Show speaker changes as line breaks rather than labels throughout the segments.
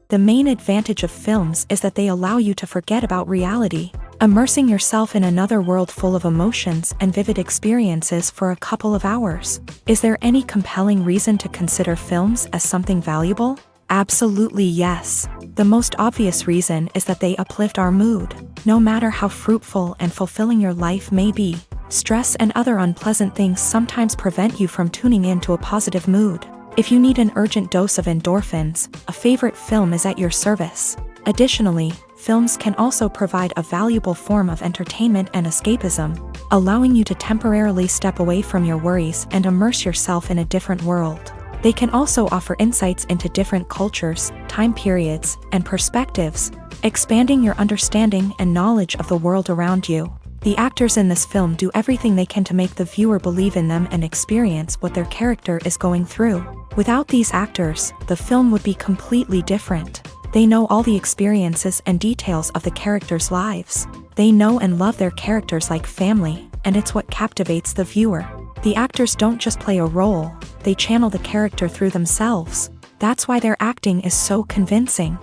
The main advantage of films is that they allow you to forget about reality, immersing yourself in another world full of emotions and vivid experiences for a couple of hours. Is there any compelling reason to consider films as something valuable? Absolutely yes. The most obvious reason is that they uplift our mood. No matter how fruitful and fulfilling your life may be, stress and other unpleasant things sometimes prevent you from tuning into a positive mood. If you need an urgent dose of endorphins, a favorite film is at your service. Additionally, films can also provide a valuable form of entertainment and escapism, allowing you to temporarily step away from your worries and immerse yourself in a different world. They can also offer insights into different cultures, time periods, and perspectives, expanding your understanding and knowledge of the world around you. The actors in this film do everything they can to make the viewer believe in them and experience what their character is going through. Without these actors, the film would be completely different. They know all the experiences and details of the characters' lives. They know and love their characters like family, and it's what captivates the viewer. The actors don't just play a role, they channel the character through themselves. That's why their acting is so convincing.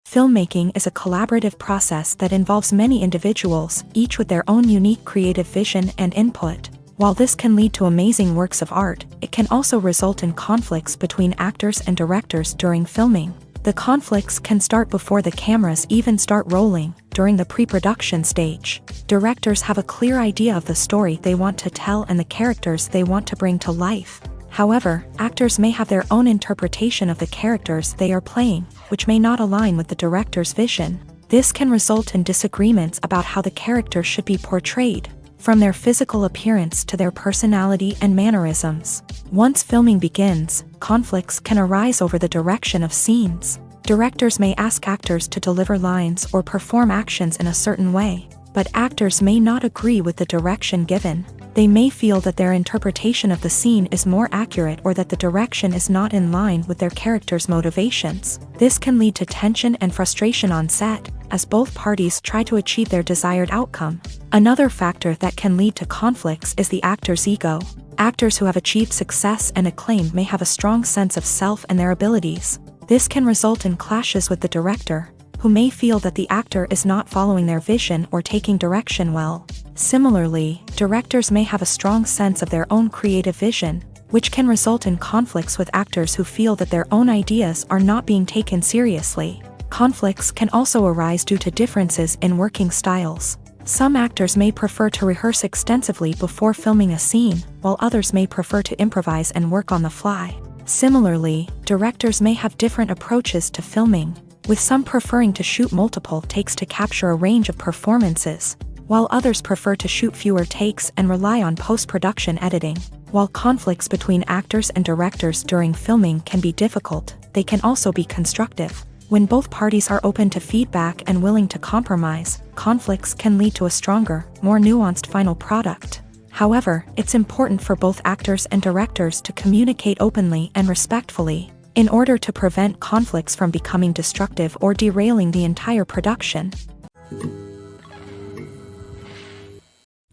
Filmmaking is a collaborative process that involves many individuals, each with their own unique creative vision and input. While this can lead to amazing works of art, it can also result in conflicts between actors and directors during filming. The conflicts can start before the cameras even start rolling, during the pre-production stage. Directors have a clear idea of the story they want to tell and the characters they want to bring to life. However, actors may have their own interpretation of the characters they are playing, which may not align with the director's vision. This can result in disagreements about how the character should be portrayed, from their physical appearance to their personality and mannerisms. Once filming begins, conflicts can arise over the direction of scenes. Directors may ask actors to deliver lines or perform actions in a certain way, but actors may not agree with the direction given. They may feel that their interpretation of the scene is more accurate or that the direction is not in line with their character's motivations. This can lead to tension and frustration on set, as both parties try to achieve their desired outcome. Another factor that can lead to conflicts is the actor's ego. Actors who have achieved success and acclaim may have a strong sense of self and their abilities. This can result in clashes with the director, who may feel that the actor is not following their vision or taking direction well. Similarly, directors may have a strong sense of their own creative vision, which can result in conflicts with actors who feel that their own ideas are not being taken seriously. Conflicts can also arise due to differences in working styles. Some actors may prefer to rehearse extensively before filming a scene, while others may prefer to improvise and work on the fly. Similarly, directors may have different approaches to filming, with some preferring to shoot multiple takes to capture a range of performances, while others prefer to shoot fewer takes and rely on post-production editing. While conflicts between actors and directors during filming can be difficult, they can also be constructive. When both parties are open to feedback and willing to compromise, conflicts can lead to a stronger, more nuanced final product. However, it's important for both actors and directors to communicate openly and respectfully, in order to prevent conflicts from becoming destructive or derailing the entire production.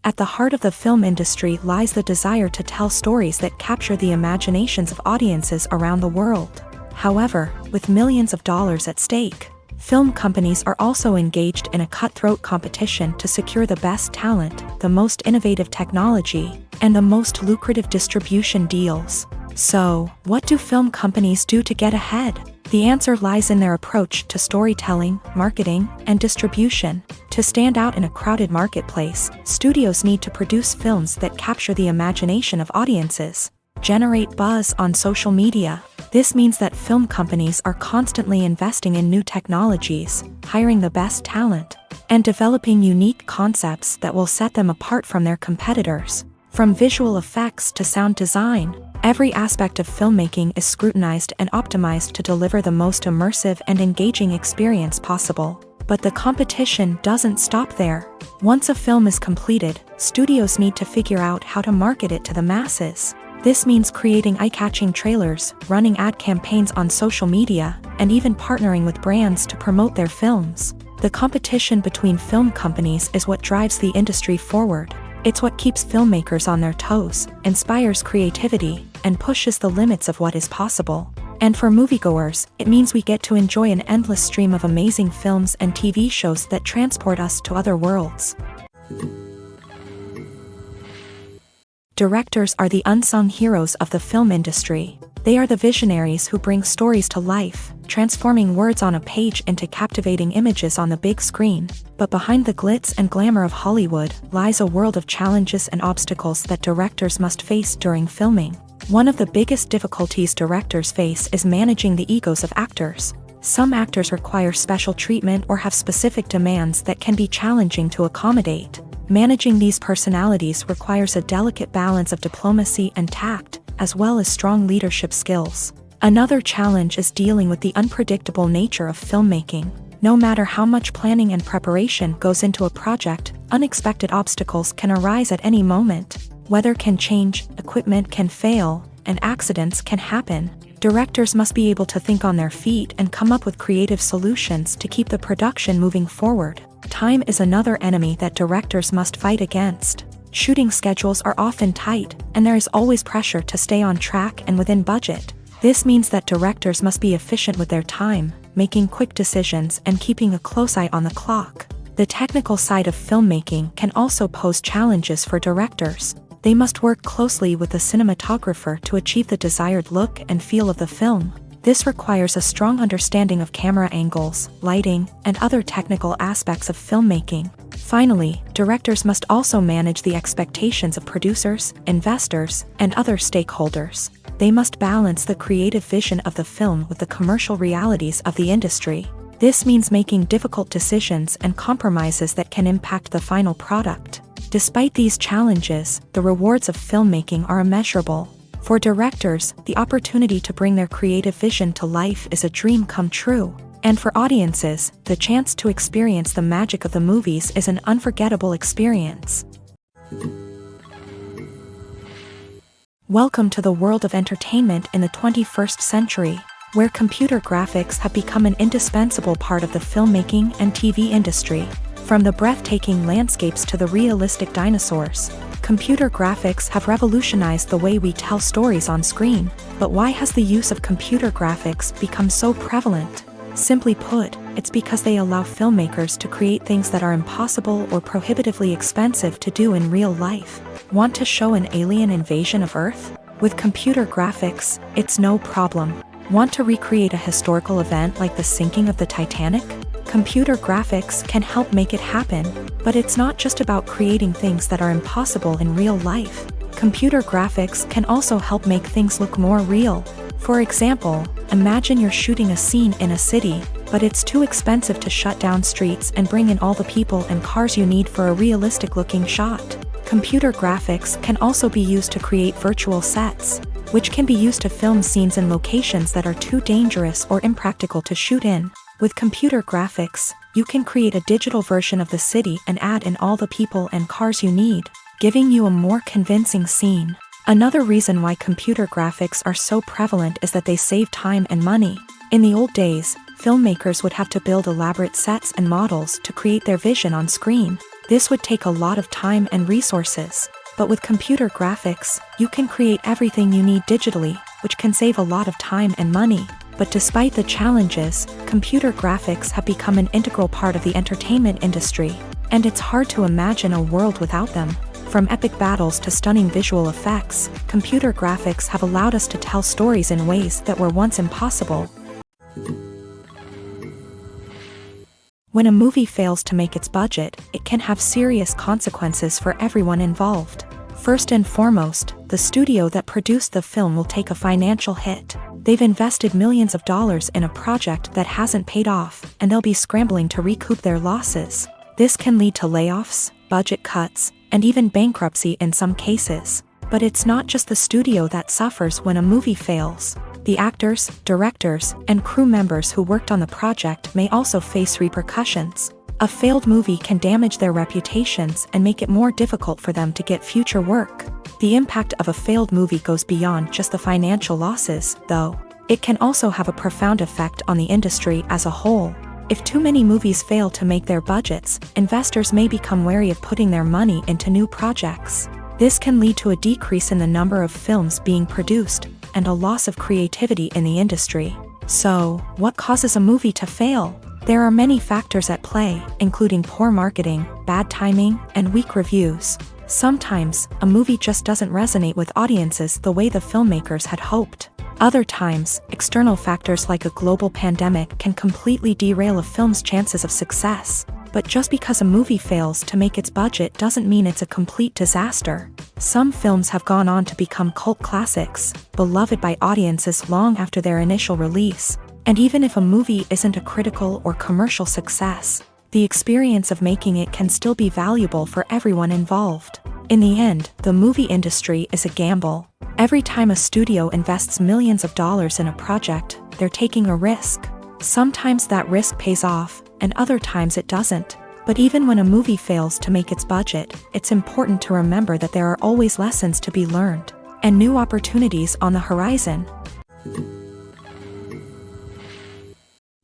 At the heart of the film industry lies the desire to tell stories that capture the imaginations of audiences around the world. However, with millions of dollars at stake, film companies are also engaged in a cutthroat competition to secure the best talent, the most innovative technology, and the most lucrative distribution deals. So, what do film companies do to get ahead? The answer lies in their approach to storytelling, marketing, and distribution. To stand out in a crowded marketplace, studios need to produce films that capture the imagination of audiences, generate buzz on social media. This means that film companies are constantly investing in new technologies, hiring the best talent, and developing unique concepts that will set them apart from their competitors. From visual effects to sound design, every aspect of filmmaking is scrutinized and optimized to deliver the most immersive and engaging experience possible. But the competition doesn't stop there. Once a film is completed, studios need to figure out how to market it to the masses. This means creating eye-catching trailers, running ad campaigns on social media, and even partnering with brands to promote their films. The competition between film companies is what drives the industry forward. It's what keeps filmmakers on their toes, inspires creativity, and pushes the limits of what is possible. And for moviegoers, it means we get to enjoy an endless stream of amazing films and TV shows that transport us to other worlds. Directors are the unsung heroes of the film industry. They are the visionaries who bring stories to life, transforming words on a page into captivating images on the big screen. But behind the glitz and glamour of Hollywood lies a world of challenges and obstacles that directors must face during filming. One of the biggest difficulties directors face is managing the egos of actors. Some actors require special treatment or have specific demands that can be challenging to accommodate. Managing these personalities requires a delicate balance of diplomacy and tact, as well as strong leadership skills. Another challenge is dealing with the unpredictable nature of filmmaking. No matter how much planning and preparation goes into a project, unexpected obstacles can arise at any moment. Weather can change, equipment can fail, and accidents can happen. Directors must be able to think on their feet and come up with creative solutions to keep the production moving forward. Time is another enemy that directors must fight against. Shooting schedules are often tight, and there is always pressure to stay on track and within budget. This means that directors must be efficient with their time, making quick decisions and keeping a close eye on the clock. The technical side of filmmaking can also pose challenges for directors. They must work closely with the cinematographer to achieve the desired look and feel of the film. This requires a strong understanding of camera angles, lighting, and other technical aspects of filmmaking. Finally, directors must also manage the expectations of producers, investors, and other stakeholders. They must balance the creative vision of the film with the commercial realities of the industry. This means making difficult decisions and compromises that can impact the final product. Despite these challenges, the rewards of filmmaking are immeasurable. For directors, the opportunity to bring their creative vision to life is a dream come true. And for audiences, the chance to experience the magic of the movies is an unforgettable experience. Welcome to the world of entertainment in the 21st century, where computer graphics have become an indispensable part of the filmmaking and TV industry. From the breathtaking landscapes to the realistic dinosaurs, computer graphics have revolutionized the way we tell stories on screen. But why has the use of computer graphics become so prevalent? Simply put, it's because they allow filmmakers to create things that are impossible or prohibitively expensive to do in real life. Want to show an alien invasion of Earth? With computer graphics, it's no problem. Want to recreate a historical event like the sinking of the Titanic? Computer graphics can help make it happen, but it's not just about creating things that are impossible in real life. Computer graphics can also help make things look more real. For example, imagine you're shooting a scene in a city, but it's too expensive to shut down streets and bring in all the people and cars you need for a realistic-looking shot. Computer graphics can also be used to create virtual sets, which can be used to film scenes in locations that are too dangerous or impractical to shoot in. With computer graphics, you can create a digital version of the city and add in all the people and cars you need, giving you a more convincing scene. Another reason why computer graphics are so prevalent is that they save time and money. In the old days, filmmakers would have to build elaborate sets and models to create their vision on screen. This would take a lot of time and resources. But with computer graphics, you can create everything you need digitally, which can save a lot of time and money. But despite the challenges, computer graphics have become an integral part of the entertainment industry, and it's hard to imagine a world without them. From epic battles to stunning visual effects, computer graphics have allowed us to tell stories in ways that were once impossible. When a movie fails to make its budget, it can have serious consequences for everyone involved. First and foremost, the studio that produced the film will take a financial hit. They've invested millions of dollars in a project that hasn't paid off, and they'll be scrambling to recoup their losses. This can lead to layoffs, budget cuts, and even bankruptcy in some cases. But it's not just the studio that suffers when a movie fails. The actors, directors, and crew members who worked on the project may also face repercussions. A failed movie can damage their reputations and make it more difficult for them to get future work. The impact of a failed movie goes beyond just the financial losses, though. It can also have a profound effect on the industry as a whole. If too many movies fail to make their budgets, investors may become wary of putting their money into new projects. This can lead to a decrease in the number of films being produced, and a loss of creativity in the industry. So, what causes a movie to fail? There are many factors at play, including poor marketing, bad timing, and weak reviews. Sometimes, a movie just doesn't resonate with audiences the way the filmmakers had hoped. Other times, external factors like a global pandemic can completely derail a film's chances of success. But just because a movie fails to make its budget doesn't mean it's a complete disaster. Some films have gone on to become cult classics, beloved by audiences long after their initial release. And even if a movie isn't a critical or commercial success, the experience of making it can still be valuable for everyone involved. In the end, the movie industry is a gamble. Every time a studio invests millions of dollars in a project, they're taking a risk. Sometimes that risk pays off, and other times it doesn't. But even when a movie fails to make its budget, it's important to remember that there are always lessons to be learned, and new opportunities on the horizon.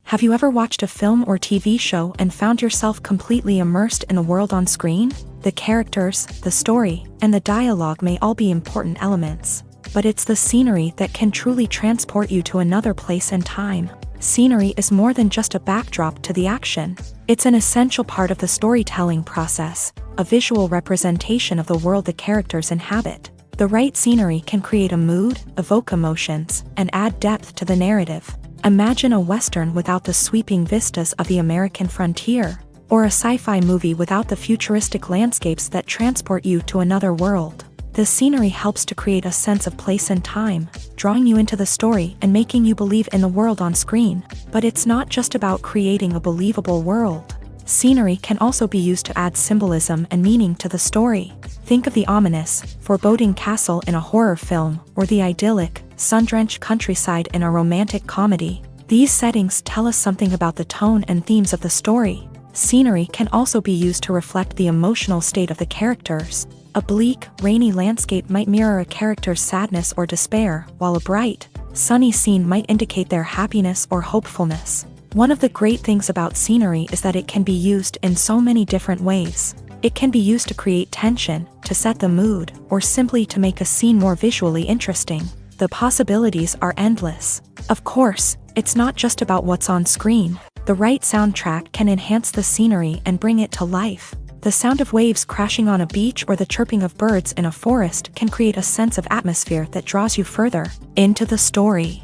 Have you ever watched a film or TV show and found yourself completely immersed in the world on screen? The characters, the story, and the dialogue may all be important elements, but it's the scenery that can truly transport you to another place and time. Scenery is more than just a backdrop to the action. It's an essential part of the storytelling process, a visual representation of the world the characters inhabit. The right scenery can create a mood, evoke emotions, and add depth to the narrative. Imagine a Western without the sweeping vistas of the American frontier, or a sci-fi movie without the futuristic landscapes that transport you to another world. The scenery helps to create a sense of place and time, drawing you into the story and making you believe in the world on screen. But it's not just about creating a believable world. Scenery can also be used to add symbolism and meaning to the story. Think of the ominous, foreboding castle in a horror film, or the idyllic, sun-drenched countryside in a romantic comedy. These settings tell us something about the tone and themes of the story. Scenery can also be used to reflect the emotional state of the characters. A bleak, rainy landscape might mirror a character's sadness or despair, while a bright, sunny scene might indicate their happiness or hopefulness. One of the great things about scenery is that it can be used in so many different ways. It can be used to create tension, to set the mood, or simply to make a scene more visually interesting. The possibilities are endless. Of course, it's not just about what's on screen. The right soundtrack can enhance the scenery and bring it to life. The sound of waves crashing on a beach or the chirping of birds in a forest can create a sense of atmosphere that draws you further into the story.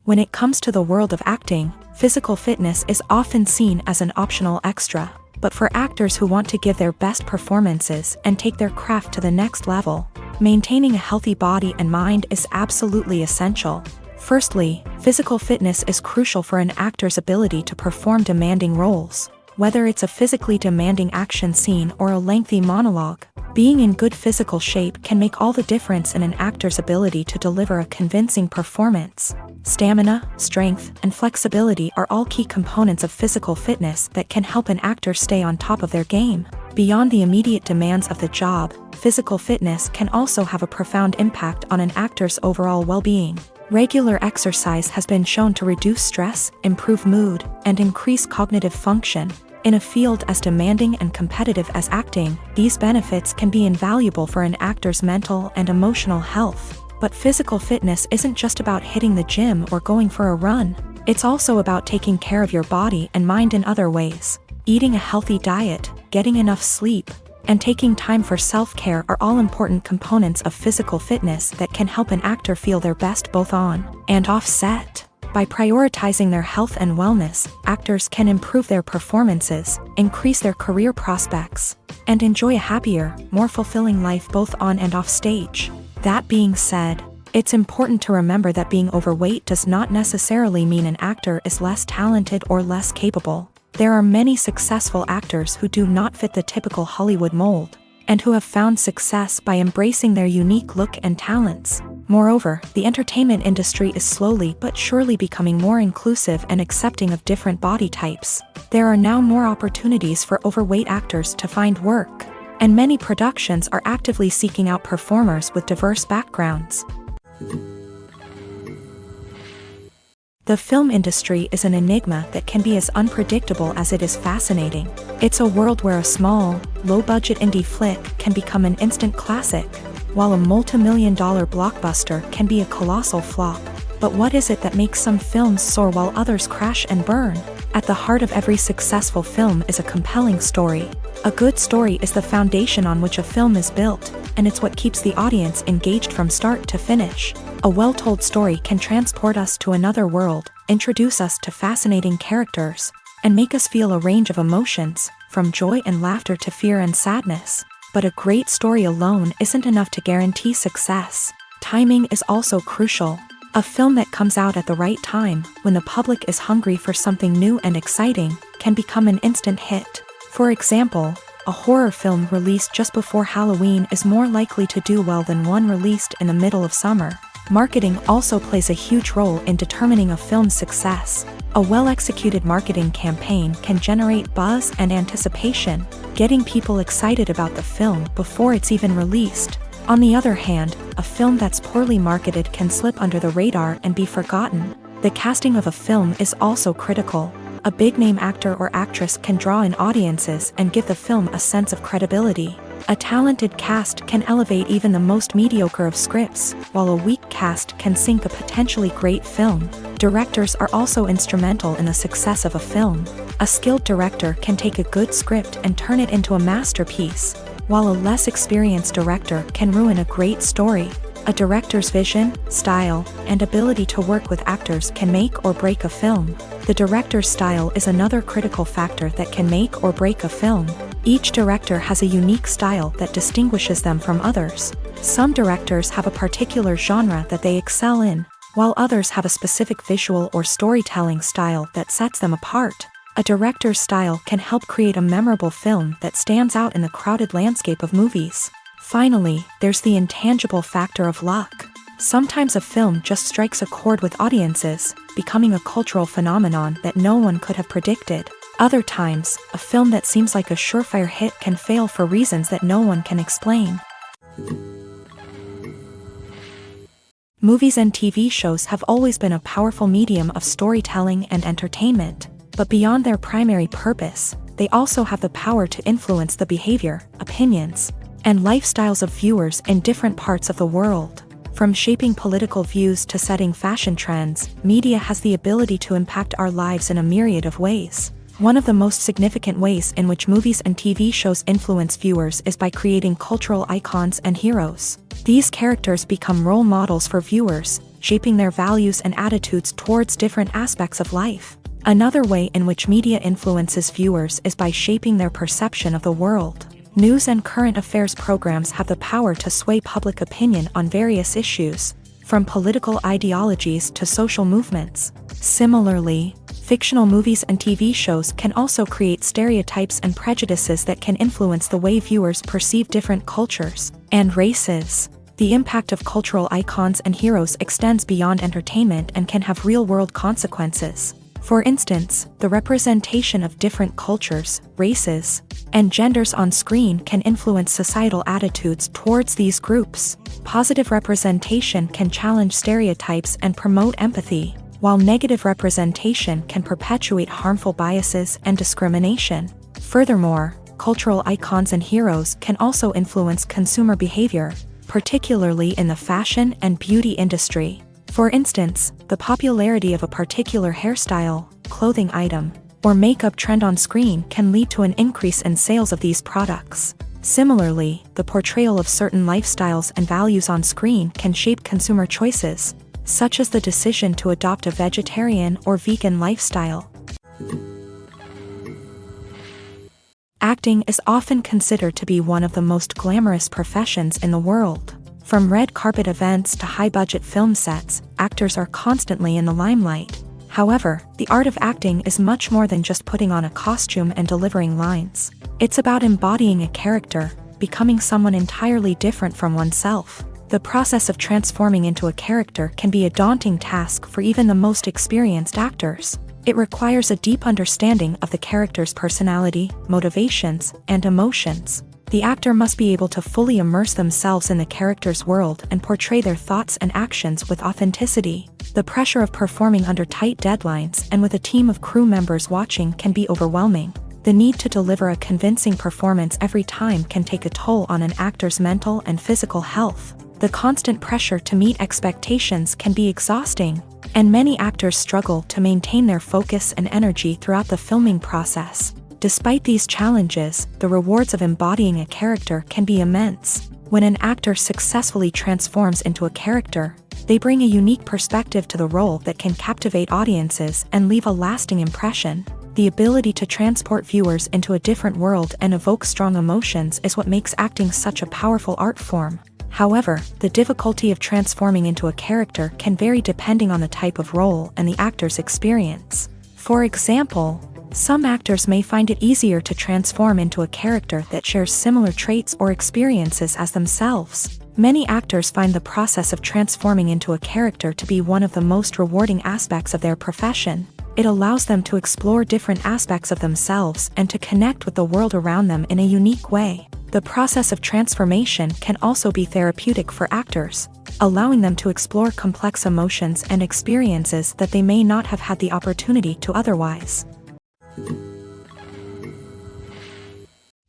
When it comes to the world of acting, physical fitness is often seen as an optional extra. But for actors who want to give their best performances and take their craft to the next level, maintaining a healthy body and mind is absolutely essential. Firstly, physical fitness is crucial for an actor's ability to perform demanding roles. Whether it's a physically demanding action scene or a lengthy monologue, being in good physical shape can make all the difference in an actor's ability to deliver a convincing performance. Stamina, strength, and flexibility are all key components of physical fitness that can help an actor stay on top of their game. Beyond the immediate demands of the job, physical fitness can also have a profound impact on an actor's overall well-being. Regular exercise has been shown to reduce stress, improve mood, and increase cognitive function. In a field as demanding and competitive as acting, these benefits can be invaluable for an actor's mental and emotional health. But physical fitness isn't just about hitting the gym or going for a run. It's also about taking care of your body and mind in other ways. Eating a healthy diet, getting enough sleep, and taking time for self-care are all important components of physical fitness that can help an actor feel their best both on and off set. By prioritizing their health and wellness, actors can improve their performances, increase their career prospects, and enjoy a happier, more fulfilling life both on and off stage. That being said, it's important to remember that being overweight does not necessarily mean an actor is less talented or less capable. There are many successful actors who do not fit the typical Hollywood mold, and who have found success by embracing their unique look and talents. Moreover, the entertainment industry is slowly but surely becoming more inclusive and accepting of different body types. There are now more opportunities for overweight actors to find work, and many productions are actively seeking out performers with diverse backgrounds. The film industry is an enigma that can be as unpredictable as it is fascinating. It's a world where a small, low-budget indie flick can become an instant classic, while a multi-million-dollar blockbuster can be a colossal flop. But what is it that makes some films soar while others crash and burn? At the heart of every successful film is a compelling story. A good story is the foundation on which a film is built, and it's what keeps the audience engaged from start to finish. A well-told story can transport us to another world, introduce us to fascinating characters, and make us feel a range of emotions, from joy and laughter to fear and sadness. But a great story alone isn't enough to guarantee success. Timing is also crucial. A film that comes out at the right time, when the public is hungry for something new and exciting, can become an instant hit. For example, a horror film released just before Halloween is more likely to do well than one released in the middle of summer. Marketing also plays a huge role in determining a film's success. A well-executed marketing campaign can generate buzz and anticipation, getting people excited about the film before it's even released. On the other hand, a film that's poorly marketed can slip under the radar and be forgotten. The casting of a film is also critical. A big-name actor or actress can draw in audiences and give the film a sense of credibility. A talented cast can elevate even the most mediocre of scripts, while a weak cast can sink a potentially great film. Directors are also instrumental in the success of a film. A skilled director can take a good script and turn it into a masterpiece, while a less experienced director can ruin a great story. A director's vision, style, and ability to work with actors can make or break a film. The director's style is another critical factor that can make or break a film. Each director has a unique style that distinguishes them from others. Some directors have a particular genre that they excel in, while others have a specific visual or storytelling style that sets them apart. A director's style can help create a memorable film that stands out in the crowded landscape of movies. Finally, there's the intangible factor of luck. Sometimes a film just strikes a chord with audiences, becoming a cultural phenomenon that no one could have predicted. Other times, a film that seems like a surefire hit can fail for reasons that no one can explain. Movies and TV shows have always been a powerful medium of storytelling and entertainment, but beyond their primary purpose, they also have the power to influence the behavior, opinions, and lifestyles of viewers in different parts of the world. From shaping political views to setting fashion trends, media has the ability to impact our lives in a myriad of ways. One of the most significant ways in which movies and TV shows influence viewers is by creating cultural icons and heroes. These characters become role models for viewers, shaping their values and attitudes towards different aspects of life. Another way in which media influences viewers is by shaping their perception of the world. News and current affairs programs have the power to sway public opinion on various issues, from political ideologies to social movements. Similarly, fictional movies and TV shows can also create stereotypes and prejudices that can influence the way viewers perceive different cultures and races. The impact of cultural icons and heroes extends beyond entertainment and can have real-world consequences. For instance, the representation of different cultures, races, and genders on screen can influence societal attitudes towards these groups. Positive representation can challenge stereotypes and promote empathy, while negative representation can perpetuate harmful biases and discrimination. Furthermore, cultural icons and heroes can also influence consumer behavior, particularly in the fashion and beauty industry. For instance, the popularity of a particular hairstyle, clothing item, or makeup trend on screen can lead to an increase in sales of these products. Similarly, the portrayal of certain lifestyles and values on screen can shape consumer choices, such as the decision to adopt a vegetarian or vegan lifestyle. Acting is often considered to be one of the most glamorous professions in the world. From red carpet events to high-budget film sets, actors are constantly in the limelight. However, the art of acting is much more than just putting on a costume and delivering lines. It's about embodying a character, becoming someone entirely different from oneself. The process of transforming into a character can be a daunting task for even the most experienced actors. It requires a deep understanding of the character's personality, motivations, and emotions. The actor must be able to fully immerse themselves in the character's world and portray their thoughts and actions with authenticity. The pressure of performing under tight deadlines and with a team of crew members watching can be overwhelming. The need to deliver a convincing performance every time can take a toll on an actor's mental and physical health. The constant pressure to meet expectations can be exhausting, and many actors struggle to maintain their focus and energy throughout the filming process. Despite these challenges, the rewards of embodying a character can be immense. When an actor successfully transforms into a character, they bring a unique perspective to the role that can captivate audiences and leave a lasting impression. The ability to transport viewers into a different world and evoke strong emotions is what makes acting such a powerful art form. However, the difficulty of transforming into a character can vary depending on the type of role and the actor's experience. For example, some actors may find it easier to transform into a character that shares similar traits or experiences as themselves. Many actors find the process of transforming into a character to be one of the most rewarding aspects of their profession. It allows them to explore different aspects of themselves and to connect with the world around them in a unique way. The process of transformation can also be therapeutic for actors, allowing them to explore complex emotions and experiences that they may not have had the opportunity to otherwise.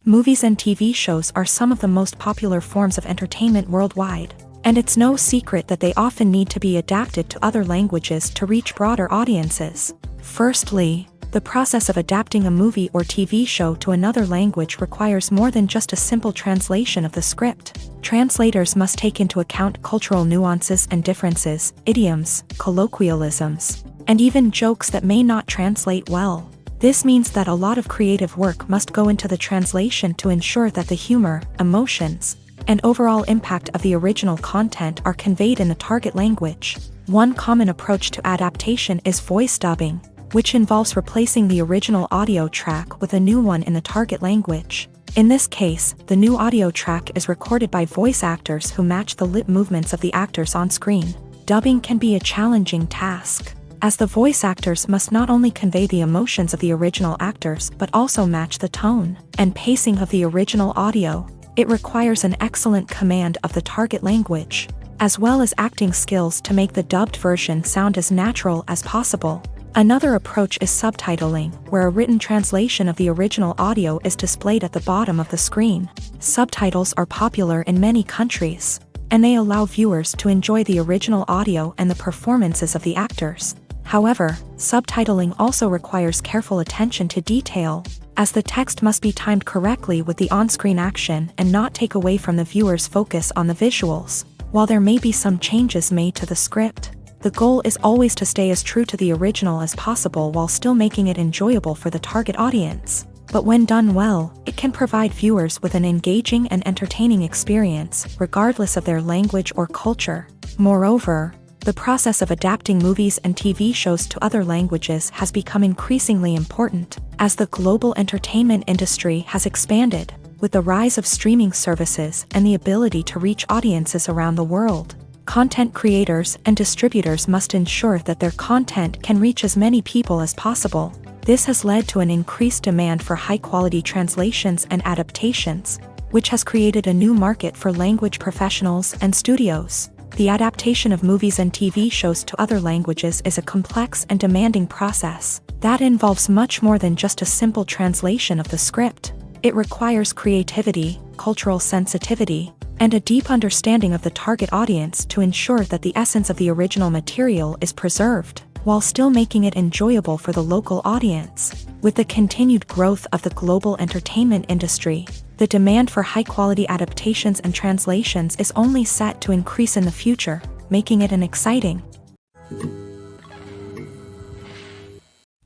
Movies and TV shows are some of the most popular forms of entertainment worldwide, and it's no secret that they often need to be adapted to other languages to reach broader audiences. Firstly, the process of adapting a movie or TV show to another language requires more than just a simple translation of the script. Translators must take into account cultural nuances and differences, idioms, colloquialisms, and even jokes that may not translate well. This means that a lot of creative work must go into the translation to ensure that the humor, emotions, and overall impact of the original content are conveyed in the target language. One common approach to adaptation is voice dubbing, which involves replacing the original audio track with a new one in the target language. In this case, the new audio track is recorded by voice actors who match the lip movements of the actors on screen. Dubbing can be a challenging task, as the voice actors must not only convey the emotions of the original actors but also match the tone and pacing of the original audio. It requires an excellent command of the target language, as well as acting skills to make the dubbed version sound as natural as possible. Another approach is subtitling, where a written translation of the original audio is displayed at the bottom of the screen. Subtitles are popular in many countries, and they allow viewers to enjoy the original audio and the performances of the actors. However, subtitling also requires careful attention to detail, as the text must be timed correctly with the on-screen action and not take away from the viewer's focus on the visuals. While there may be some changes made to the script, the goal is always to stay as true to the original as possible while still making it enjoyable for the target audience. But when done well, it can provide viewers with an engaging and entertaining experience, regardless of their language or culture. Moreover, the process of adapting movies and TV shows to other languages has become increasingly important, as the global entertainment industry has expanded, with the rise of streaming services and the ability to reach audiences around the world. Content creators and distributors must ensure that their content can reach as many people as possible. This has led to an increased demand for high-quality translations and adaptations, which has created a new market for language professionals and studios. The adaptation of movies and TV shows to other languages is a complex and demanding process that involves much more than just a simple translation of the script. It requires creativity, cultural sensitivity, and a deep understanding of the target audience to ensure that the essence of the original material is preserved, while still making it enjoyable for the local audience. With the continued growth of the global entertainment industry, the demand for high-quality adaptations and translations is only set to increase in the future, making it an exciting.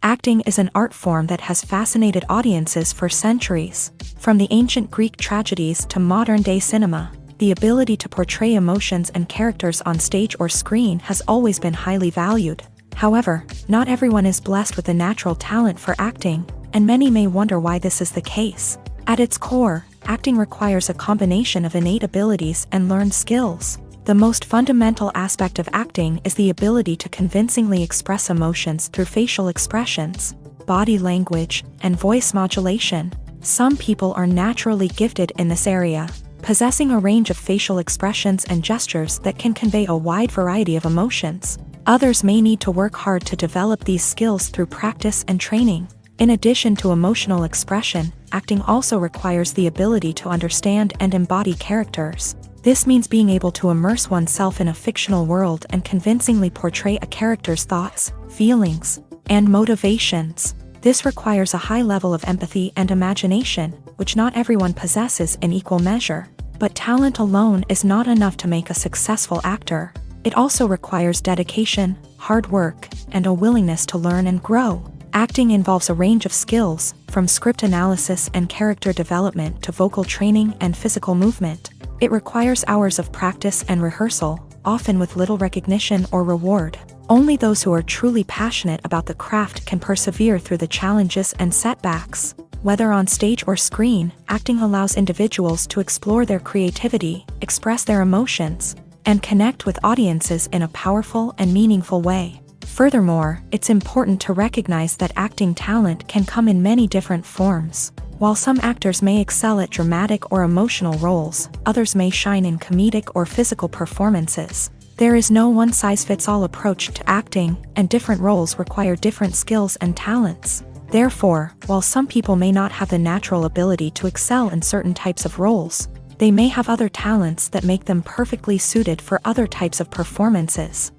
Acting is an art form that has fascinated audiences for centuries. From the ancient Greek tragedies to modern-day cinema, the ability to portray emotions and characters on stage or screen has always been highly valued. However, not everyone is blessed with a natural talent for acting, and many may wonder why this is the case. At its core, acting requires a combination of innate abilities and learned skills. The most fundamental aspect of acting is the ability to convincingly express emotions through facial expressions, body language, and voice modulation. Some people are naturally gifted in this area, possessing a range of facial expressions and gestures that can convey a wide variety of emotions. Others may need to work hard to develop these skills through practice and training. In addition to emotional expression, acting also requires the ability to understand and embody characters. This means being able to immerse oneself in a fictional world and convincingly portray a character's thoughts, feelings, and motivations. This requires a high level of empathy and imagination, which not everyone possesses in equal measure. But talent alone is not enough to make a successful actor. It also requires dedication, hard work, and a willingness to learn and grow. Acting involves a range of skills, from script analysis and character development to vocal training and physical movement. It requires hours of practice and rehearsal, often with little recognition or reward. Only those who are truly passionate about the craft can persevere through the challenges and setbacks. Whether on stage or screen, acting allows individuals to explore their creativity, express their emotions, and connect with audiences in a powerful and meaningful way. Furthermore, it's important to recognize that acting talent can come in many different forms. While some actors may excel at dramatic or emotional roles, others may shine in comedic or physical performances. There is no one-size-fits-all approach to acting, and different roles require different skills and talents. Therefore, while some people may not have the natural ability to excel in certain types of roles, they may have other talents that make them perfectly suited for other types of performances.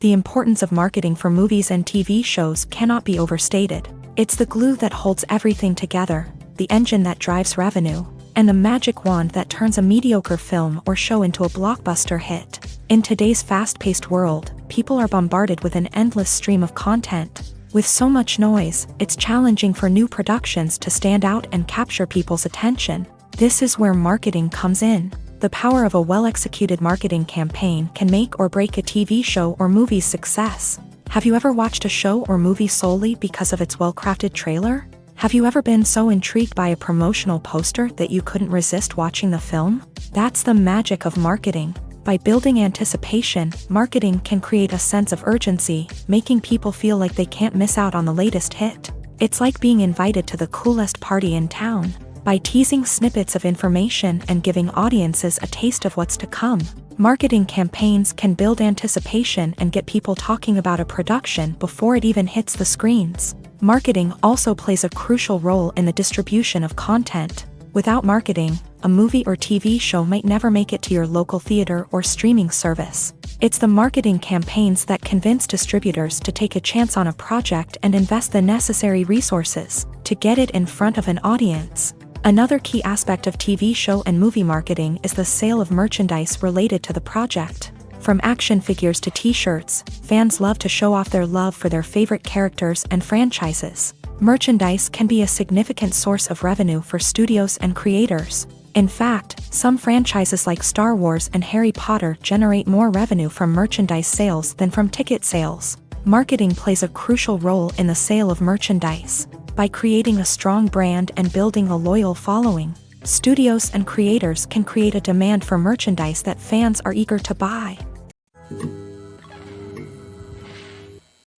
The importance of marketing for movies and TV shows cannot be overstated. It's the glue that holds everything together, the engine that drives revenue, and the magic wand that turns a mediocre film or show into a blockbuster hit. In today's fast-paced world, people are bombarded with an endless stream of content. With so much noise, it's challenging for new productions to stand out and capture people's attention. This is where marketing comes in. The power of a well-executed marketing campaign can make or break a TV show or movie's success. Have you ever watched a show or movie solely because of its well-crafted trailer? Have you ever been so intrigued by a promotional poster that you couldn't resist watching the film? That's the magic of marketing. By building anticipation, marketing can create a sense of urgency, making people feel like they can't miss out on the latest hit. It's like being invited to the coolest party in town. By teasing snippets of information and giving audiences a taste of what's to come, marketing campaigns can build anticipation and get people talking about a production before it even hits the screens. Marketing also plays a crucial role in the distribution of content. Without marketing, a movie or TV show might never make it to your local theater or streaming service. It's the marketing campaigns that convince distributors to take a chance on a project and invest the necessary resources to get it in front of an audience. Another key aspect of TV show and movie marketing is the sale of merchandise related to the project. From action figures to t-shirts, fans love to show off their love for their favorite characters and franchises. Merchandise can be a significant source of revenue for studios and creators. In fact, some franchises like Star Wars and Harry Potter generate more revenue from merchandise sales than from ticket sales. Marketing plays a crucial role in the sale of merchandise. By creating a strong brand and building a loyal following, studios and creators can create a demand for merchandise that fans are eager to buy.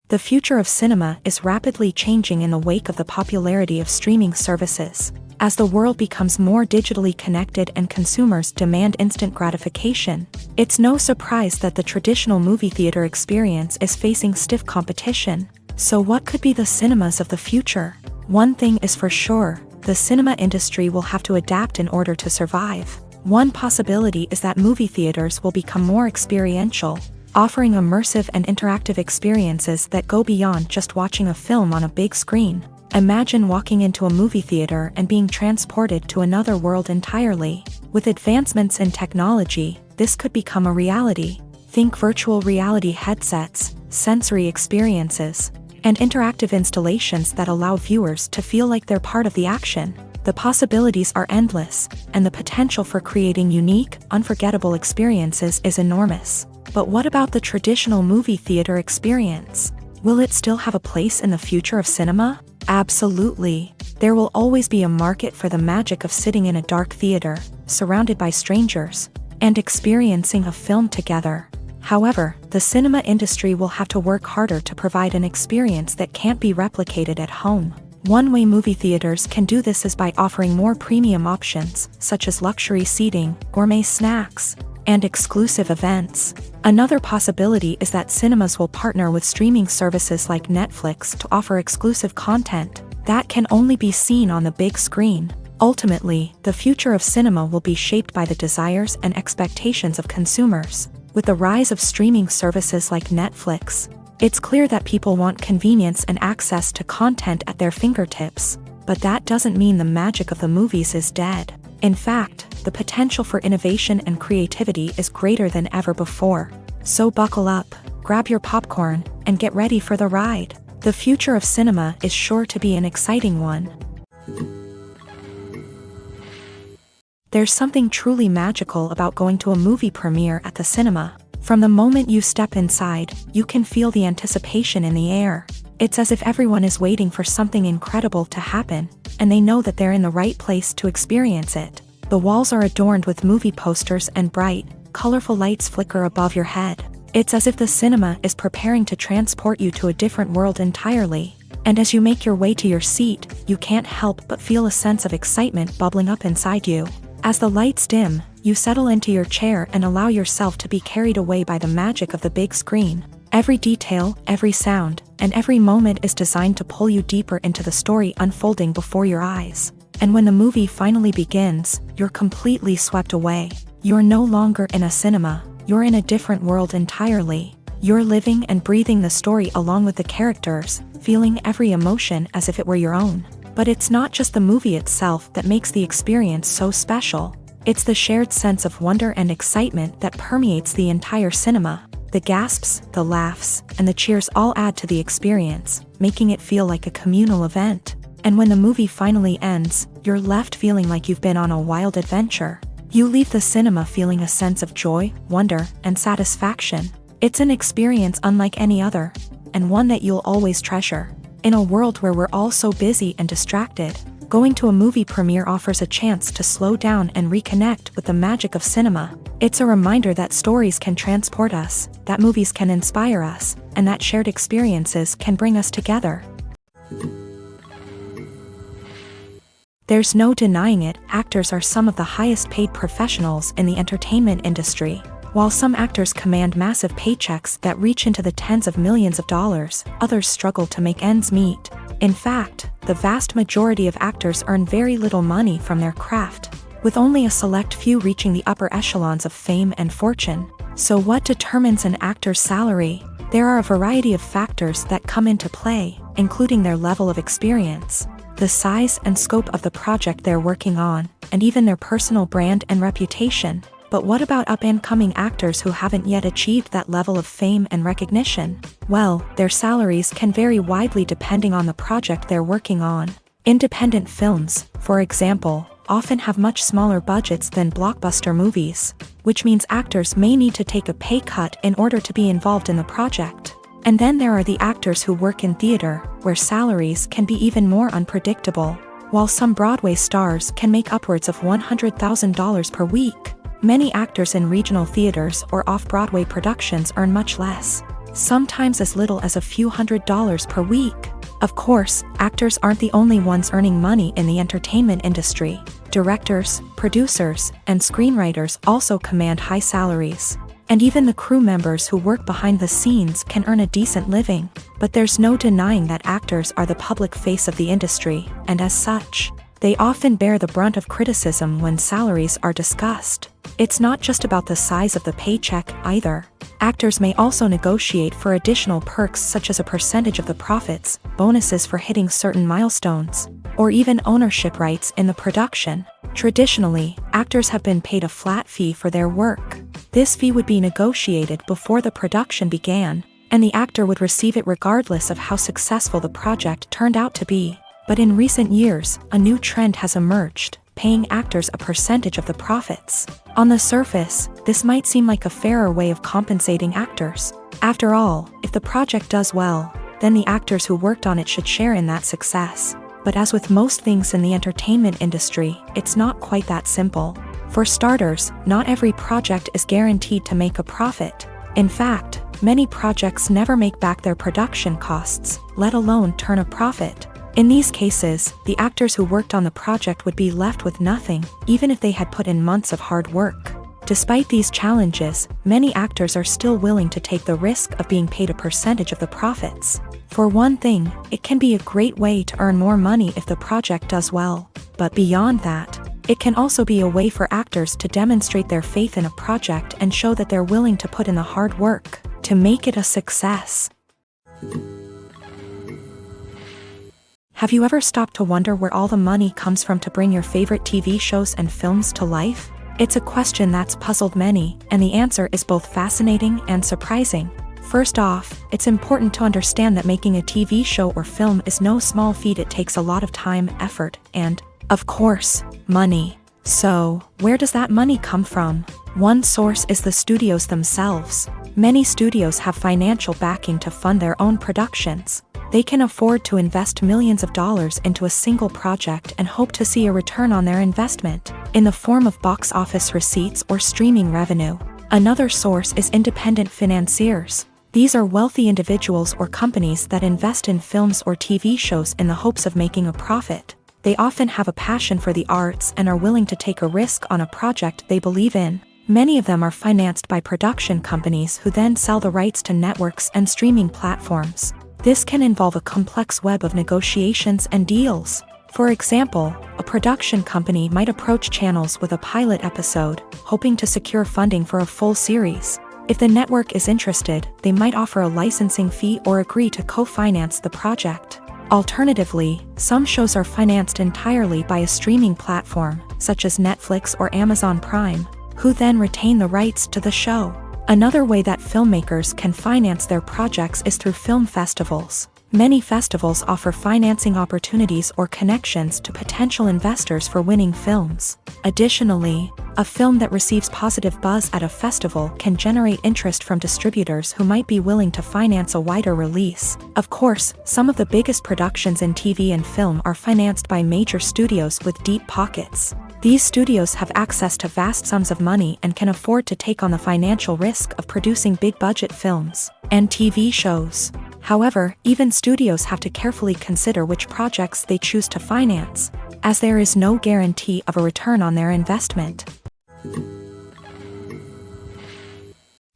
The future of cinema is rapidly changing in the wake of the popularity of streaming services. As the world becomes more digitally connected and consumers demand instant gratification, it's no surprise that the traditional movie theater experience is facing stiff competition. So what could be the cinemas of the future? One thing is for sure, the cinema industry will have to adapt in order to survive. One possibility is that movie theaters will become more experiential, offering immersive and interactive experiences that go beyond just watching a film on a big screen. Imagine walking into a movie theater and being transported to another world entirely. With advancements in technology, this could become a reality. Think virtual reality headsets, sensory experiences, and interactive installations that allow viewers to feel like they're part of the action. The possibilities are endless, and the potential for creating unique, unforgettable experiences is enormous. But what about the traditional movie theater experience? Will it still have a place in the future of cinema? Absolutely. There will always be a market for the magic of sitting in a dark theater, surrounded by strangers, and experiencing a film together. However, the cinema industry will have to work harder to provide an experience that can't be replicated at home. One way movie theaters can do this is by offering more premium options, such as luxury seating, gourmet snacks, and exclusive events. Another possibility is that cinemas will partner with streaming services like Netflix to offer exclusive content that can only be seen on the big screen. Ultimately, the future of cinema will be shaped by the desires and expectations of consumers. With the rise of streaming services like Netflix, it's clear that people want convenience and access to content at their fingertips. But that doesn't mean the magic of the movies is dead. In fact, the potential for innovation and creativity is greater than ever before. So buckle up, grab your popcorn, and get ready for the ride. The future of cinema is sure to be an exciting one. There's something truly magical about going to a movie premiere at the cinema. From the moment you step inside, you can feel the anticipation in the air. It's as if everyone is waiting for something incredible to happen, and they know that they're in the right place to experience it. The walls are adorned with movie posters and bright, colorful lights flicker above your head. It's as if the cinema is preparing to transport you to a different world entirely. And as you make your way to your seat, you can't help but feel a sense of excitement bubbling up inside you. As the lights dim, you settle into your chair and allow yourself to be carried away by the magic of the big screen. Every detail, every sound, and every moment is designed to pull you deeper into the story unfolding before your eyes. And when the movie finally begins, you're completely swept away. You're no longer in a cinema, you're in a different world entirely. You're living and breathing the story along with the characters, feeling every emotion as if it were your own. But it's not just the movie itself that makes the experience so special. It's the shared sense of wonder and excitement that permeates the entire cinema. The gasps, the laughs, and the cheers all add to the experience, making it feel like a communal event. And when the movie finally ends, you're left feeling like you've been on a wild adventure. You leave the cinema feeling a sense of joy, wonder, and satisfaction. It's an experience unlike any other, and one that you'll always treasure. In a world where we're all so busy and distracted, going to a movie premiere offers a chance to slow down and reconnect with the magic of cinema. It's a reminder that stories can transport us, that movies can inspire us, and that shared experiences can bring us together. There's no denying it, actors are some of the highest paid professionals in the entertainment industry. While some actors command massive paychecks that reach into the tens of millions of dollars, others struggle to make ends meet. In fact, the vast majority of actors earn very little money from their craft, with only a select few reaching the upper echelons of fame and fortune. So what determines an actor's salary? There are a variety of factors that come into play, including their level of experience, the size and scope of the project they're working on, and even their personal brand and reputation. But what about up-and-coming actors who haven't yet achieved that level of fame and recognition? Well, their salaries can vary widely depending on the project they're working on. Independent films, for example, often have much smaller budgets than blockbuster movies, which means actors may need to take a pay cut in order to be involved in the project. And then there are the actors who work in theater, where salaries can be even more unpredictable. While some Broadway stars can make upwards of $100,000 per week, many actors in regional theaters or off-Broadway productions earn much less, sometimes as little as a few $100s per week. Of course, actors aren't the only ones earning money in the entertainment industry. Directors, producers, and screenwriters also command high salaries. And even the crew members who work behind the scenes can earn a decent living. But there's no denying that actors are the public face of the industry, and as such, they often bear the brunt of criticism when salaries are discussed. It's not just about the size of the paycheck, either. Actors may also negotiate for additional perks such as a percentage of the profits, bonuses for hitting certain milestones, or even ownership rights in the production. Traditionally, actors have been paid a flat fee for their work. This fee would be negotiated before the production began, and the actor would receive it regardless of how successful the project turned out to be. But in recent years, a new trend has emerged, paying actors a percentage of the profits. On the surface, this might seem like a fairer way of compensating actors. After all, if the project does well, then the actors who worked on it should share in that success. But as with most things in the entertainment industry, it's not quite that simple. For starters, not every project is guaranteed to make a profit. In fact, many projects never make back their production costs, let alone turn a profit. In these cases, the actors who worked on the project would be left with nothing, even if they had put in months of hard work. Despite these challenges, many actors are still willing to take the risk of being paid a percentage of the profits. For one thing, it can be a great way to earn more money if the project does well. But beyond that, it can also be a way for actors to demonstrate their faith in a project and show that they're willing to put in the hard work to make it a success. Have you ever stopped to wonder where all the money comes from to bring your favorite TV shows and films to life? It's a question that's puzzled many, and the answer is both fascinating and surprising. First off, it's important to understand that making a TV show or film is no small feat. It takes a lot of time, effort, and, of course, money. So, where does that money come from? One source is the studios themselves. Many studios have financial backing to fund their own productions. They can afford to invest millions of dollars into a single project and hope to see a return on their investment, in the form of box office receipts or streaming revenue. Another source is independent financiers. These are wealthy individuals or companies that invest in films or TV shows in the hopes of making a profit. They often have a passion for the arts and are willing to take a risk on a project they believe in. Many of them are financed by production companies who then sell the rights to networks and streaming platforms. This can involve a complex web of negotiations and deals. For example, a production company might approach channels with a pilot episode, hoping to secure funding for a full series. If the network is interested, they might offer a licensing fee or agree to co-finance the project. Alternatively, some shows are financed entirely by a streaming platform, such as Netflix or Amazon Prime, who then retain the rights to the show. Another way that filmmakers can finance their projects is through film festivals. Many festivals offer financing opportunities or connections to potential investors for winning films. Additionally, a film that receives positive buzz at a festival can generate interest from distributors who might be willing to finance a wider release. Of course, some of the biggest productions in TV and film are financed by major studios with deep pockets. These studios have access to vast sums of money and can afford to take on the financial risk of producing big-budget films and TV shows. However, even studios have to carefully consider which projects they choose to finance, as there is no guarantee of a return on their investment.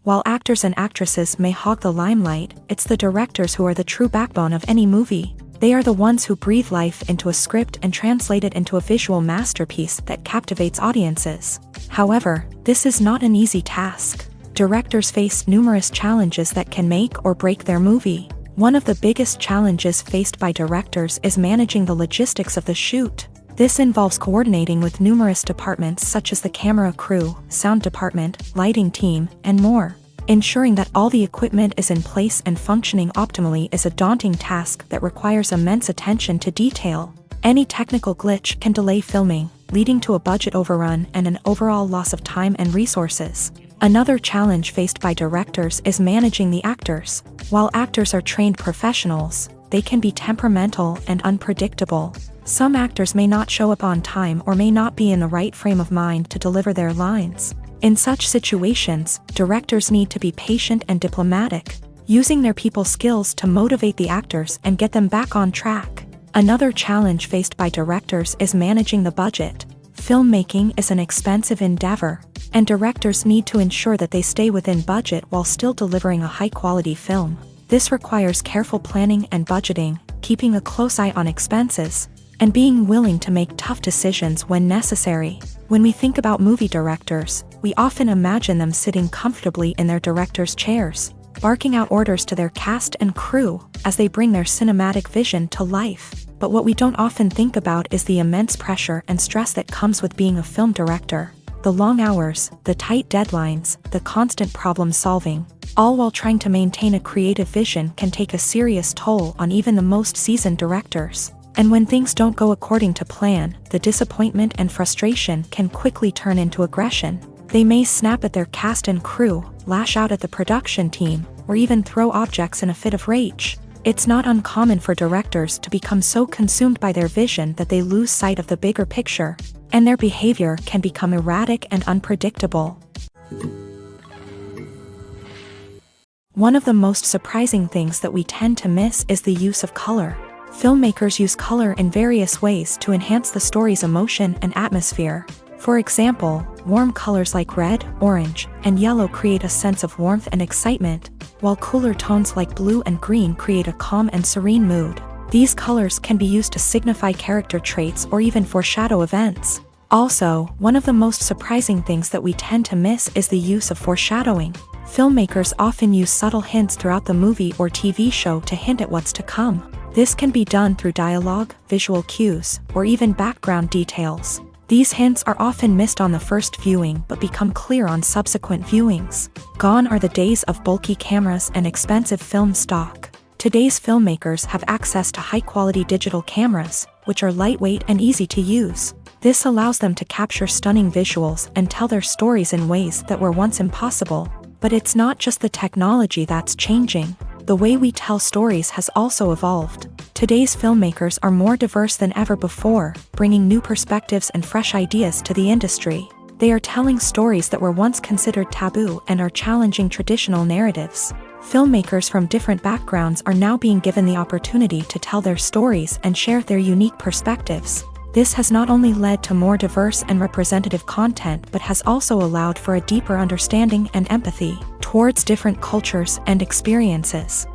While actors and actresses may hog the limelight, it's the directors who are the true backbone of any movie. They are the ones who breathe life into a script and translate it into a visual masterpiece that captivates audiences. However, this is not an easy task. Directors face numerous challenges that can make or break their movie. One of the biggest challenges faced by directors is managing the logistics of the shoot. This involves coordinating with numerous departments such as the camera crew, sound department, lighting team, and more. Ensuring that all the equipment is in place and functioning optimally is a daunting task that requires immense attention to detail. Any technical glitch can delay filming, leading to a budget overrun and an overall loss of time and resources. Another challenge faced by directors is managing the actors. While actors are trained professionals, they can be temperamental and unpredictable. Some actors may not show up on time or may not be in the right frame of mind to deliver their lines. In such situations, directors need to be patient and diplomatic, using their people skills to motivate the actors and get them back on track. Another challenge faced by directors is managing the budget. Filmmaking is an expensive endeavor, and directors need to ensure that they stay within budget while still delivering a high-quality film. This requires careful planning and budgeting, keeping a close eye on expenses, and being willing to make tough decisions when necessary. When we think about movie directors, we often imagine them sitting comfortably in their director's chairs, barking out orders to their cast and crew as they bring their cinematic vision to life. But what we don't often think about is the immense pressure and stress that comes with being a film director. The long hours, the tight deadlines, the constant problem solving, all while trying to maintain a creative vision can take a serious toll on even the most seasoned directors. And when things don't go according to plan, the disappointment and frustration can quickly turn into aggression. They may snap at their cast and crew, lash out at the production team, or even throw objects in a fit of rage. It's not uncommon for directors to become so consumed by their vision that they lose sight of the bigger picture, and their behavior can become erratic and unpredictable. One of the most surprising things that we tend to miss is the use of color. Filmmakers use color in various ways to enhance the story's emotion and atmosphere. For example, warm colors like red, orange, and yellow create a sense of warmth and excitement, while cooler tones like blue and green create a calm and serene mood. These colors can be used to signify character traits or even foreshadow events. Also, one of the most surprising things that we tend to miss is the use of foreshadowing. Filmmakers often use subtle hints throughout the movie or TV show to hint at what's to come. This can be done through dialogue, visual cues, or even background details. These hints are often missed on the first viewing but become clear on subsequent viewings. Gone are the days of bulky cameras and expensive film stock. Today's filmmakers have access to high-quality digital cameras, which are lightweight and easy to use. This allows them to capture stunning visuals and tell their stories in ways that were once impossible. But it's not just the technology that's changing. The way we tell stories has also evolved. Today's filmmakers are more diverse than ever before, bringing new perspectives and fresh ideas to the industry. They are telling stories that were once considered taboo and are challenging traditional narratives. Filmmakers from different backgrounds are now being given the opportunity to tell their stories and share their unique perspectives. This has not only led to more diverse and representative content but has also allowed for a deeper understanding and empathy towards different cultures and experiences.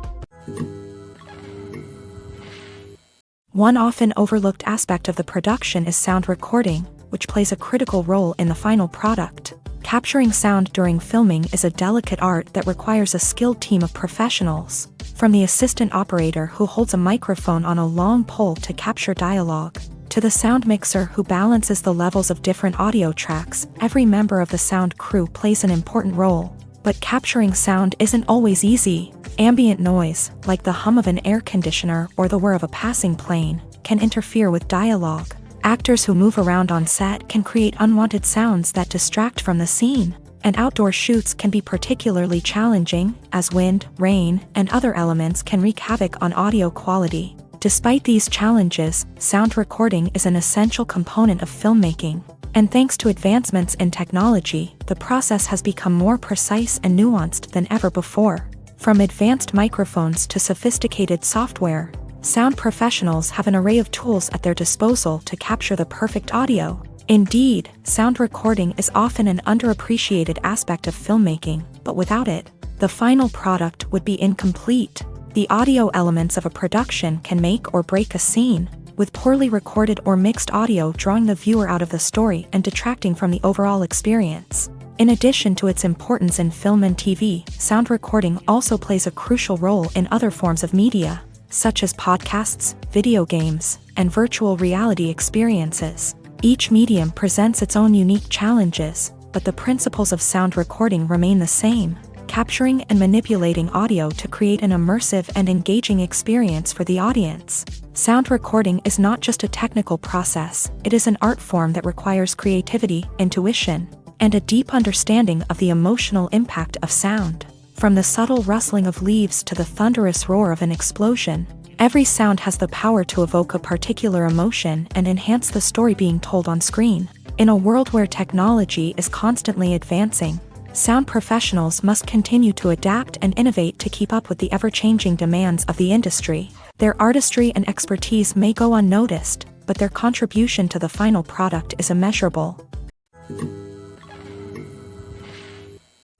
One often overlooked aspect of the production is sound recording, which plays a critical role in the final product. Capturing sound during filming is a delicate art that requires a skilled team of professionals. From the assistant operator who holds a microphone on a long pole to capture dialogue, to the sound mixer who balances the levels of different audio tracks, every member of the sound crew plays an important role. But capturing sound isn't always easy. Ambient noise, like the hum of an air conditioner or the whir of a passing plane, can interfere with dialogue. Actors who move around on set can create unwanted sounds that distract from the scene. And outdoor shoots can be particularly challenging, as wind, rain, and other elements can wreak havoc on audio quality. Despite these challenges, sound recording is an essential component of filmmaking. And thanks to advancements in technology, the process has become more precise and nuanced than ever before. From advanced microphones to sophisticated software, sound professionals have an array of tools at their disposal to capture the perfect audio. Indeed, sound recording is often an underappreciated aspect of filmmaking, but without it, the final product would be incomplete. The audio elements of a production can make or break a scene, with poorly recorded or mixed audio drawing the viewer out of the story and detracting from the overall experience. In addition to its importance in film and TV, sound recording also plays a crucial role in other forms of media, such as podcasts, video games, and virtual reality experiences. Each medium presents its own unique challenges, but the principles of sound recording remain the same: capturing and manipulating audio to create an immersive and engaging experience for the audience. Sound recording is not just a technical process, it is an art form that requires creativity, intuition, and a deep understanding of the emotional impact of sound. From the subtle rustling of leaves to the thunderous roar of an explosion, every sound has the power to evoke a particular emotion and enhance the story being told on screen. In a world where technology is constantly advancing, sound professionals must continue to adapt and innovate to keep up with the ever-changing demands of the industry. Their artistry and expertise may go unnoticed, but their contribution to the final product is immeasurable.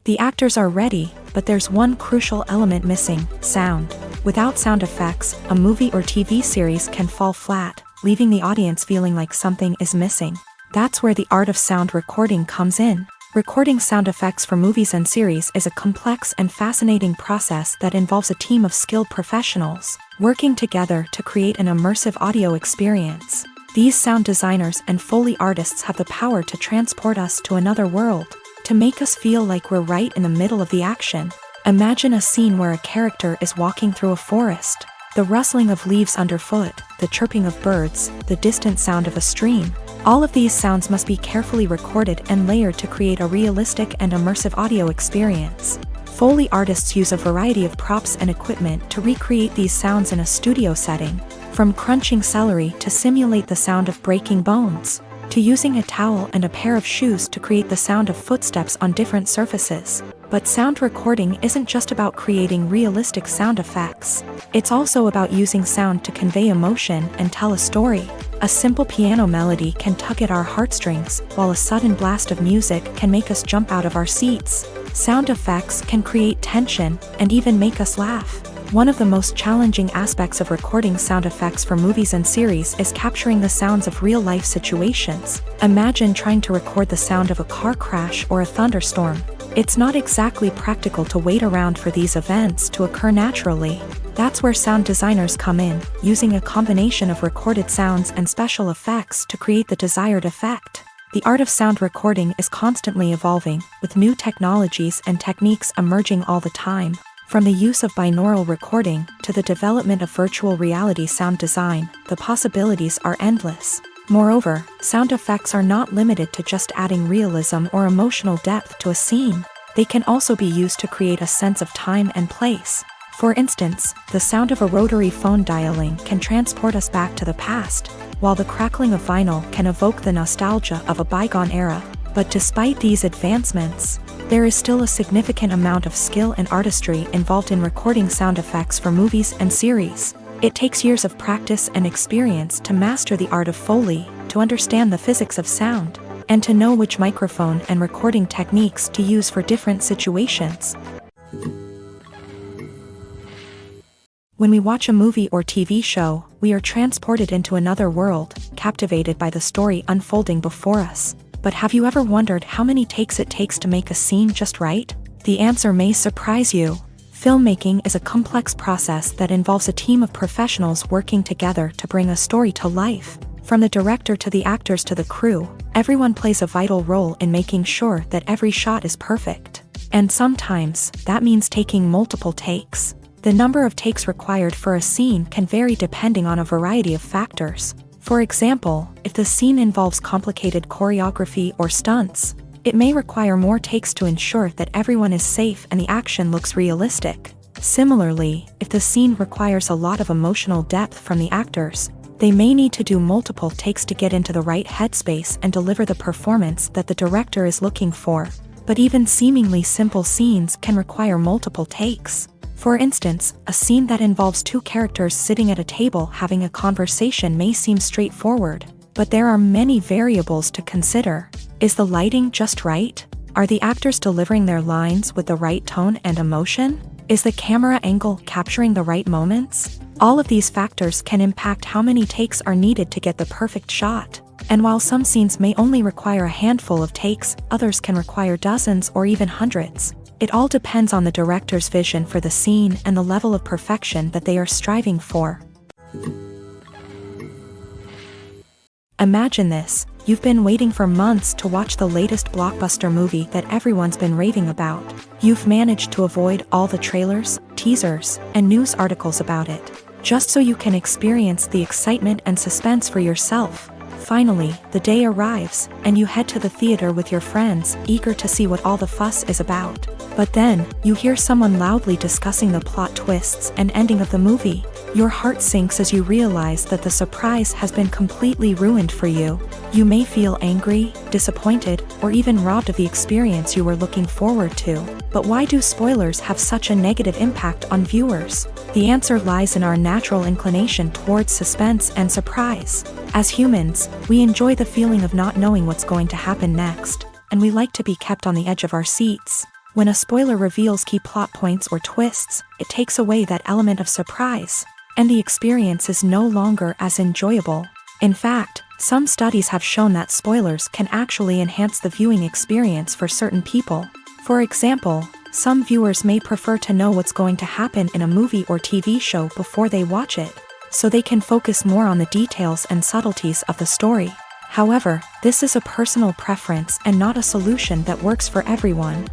The actors are ready, but there's one crucial element missing: sound. Without sound effects, a movie or TV series can fall flat, leaving the audience feeling like something is missing. That's where the art of sound recording comes in. Recording sound effects for movies and series is a complex and fascinating process that involves a team of skilled professionals working together to create an immersive audio experience. These sound designers and Foley artists have the power to transport us to another world, to make us feel like we're right in the middle of the action. Imagine a scene where a character is walking through a forest. The rustling of leaves underfoot, the chirping of birds, the distant sound of a stream. All of these sounds must be carefully recorded and layered to create a realistic and immersive audio experience. Foley artists use a variety of props and equipment to recreate these sounds in a studio setting, from crunching celery to simulate the sound of breaking bones. to using a towel and a pair of shoes to create the sound of footsteps on different surfaces. But sound recording isn't just about creating realistic sound effects. It's also about using sound to convey emotion and tell a story. A simple piano melody can tug at our heartstrings, while a sudden blast of music can make us jump out of our seats. Sound effects can create tension and even make us laugh. One of the most challenging aspects of recording sound effects for movies and series is capturing the sounds of real-life situations. Imagine trying to record the sound of a car crash or a thunderstorm. It's not exactly practical to wait around for these events to occur naturally. That's where sound designers come in, using a combination of recorded sounds and special effects to create the desired effect. The art of sound recording is constantly evolving, with new technologies and techniques emerging all the time. From the use of binaural recording to the development of virtual reality sound design, the possibilities are endless. Moreover, sound effects are not limited to just adding realism or emotional depth to a scene. They can also be used to create a sense of time and place. For instance, the sound of a rotary phone dialing can transport us back to the past, while the crackling of vinyl can evoke the nostalgia of a bygone era. But despite these advancements, there is still a significant amount of skill and artistry involved in recording sound effects for movies and series. It takes years of practice and experience to master the art of Foley, to understand the physics of sound, and to know which microphone and recording techniques to use for different situations. When we watch a movie or TV show, we are transported into another world, captivated by the story unfolding before us. But have you ever wondered how many takes it takes to make a scene just right? The answer may surprise you. Filmmaking is a complex process that involves a team of professionals working together to bring a story to life. From the director to the actors to the crew, everyone plays a vital role in making sure that every shot is perfect. And sometimes, that means taking multiple takes. The number of takes required for a scene can vary depending on a variety of factors. For example, if the scene involves complicated choreography or stunts, it may require more takes to ensure that everyone is safe and the action looks realistic. Similarly, if the scene requires a lot of emotional depth from the actors, they may need to do multiple takes to get into the right headspace and deliver the performance that the director is looking for. But even seemingly simple scenes can require multiple takes. For instance, a scene that involves two characters sitting at a table having a conversation may seem straightforward, but there are many variables to consider. Is the lighting just right? Are the actors delivering their lines with the right tone and emotion? Is the camera angle capturing the right moments? All of these factors can impact how many takes are needed to get the perfect shot. And while some scenes may only require a handful of takes, others can require dozens or even hundreds. It all depends on the director's vision for the scene and the level of perfection that they are striving for. Imagine this: you've been waiting for months to watch the latest blockbuster movie that everyone's been raving about. You've managed to avoid all the trailers, teasers, and news articles about it, just so you can experience the excitement and suspense for yourself. Finally, the day arrives, and you head to the theater with your friends, eager to see what all the fuss is about. But then, you hear someone loudly discussing the plot twists and ending of the movie. Your heart sinks as you realize that the surprise has been completely ruined for you. You may feel angry, disappointed, or even robbed of the experience you were looking forward to. But why do spoilers have such a negative impact on viewers? The answer lies in our natural inclination towards suspense and surprise. As humans, we enjoy the feeling of not knowing what's going to happen next, and we like to be kept on the edge of our seats. When a spoiler reveals key plot points or twists, it takes away that element of surprise, and the experience is no longer as enjoyable. In fact, some studies have shown that spoilers can actually enhance the viewing experience for certain people. For example, some viewers may prefer to know what's going to happen in a movie or TV show before they watch it, so they can focus more on the details and subtleties of the story. However, this is a personal preference and not a solution that works for everyone.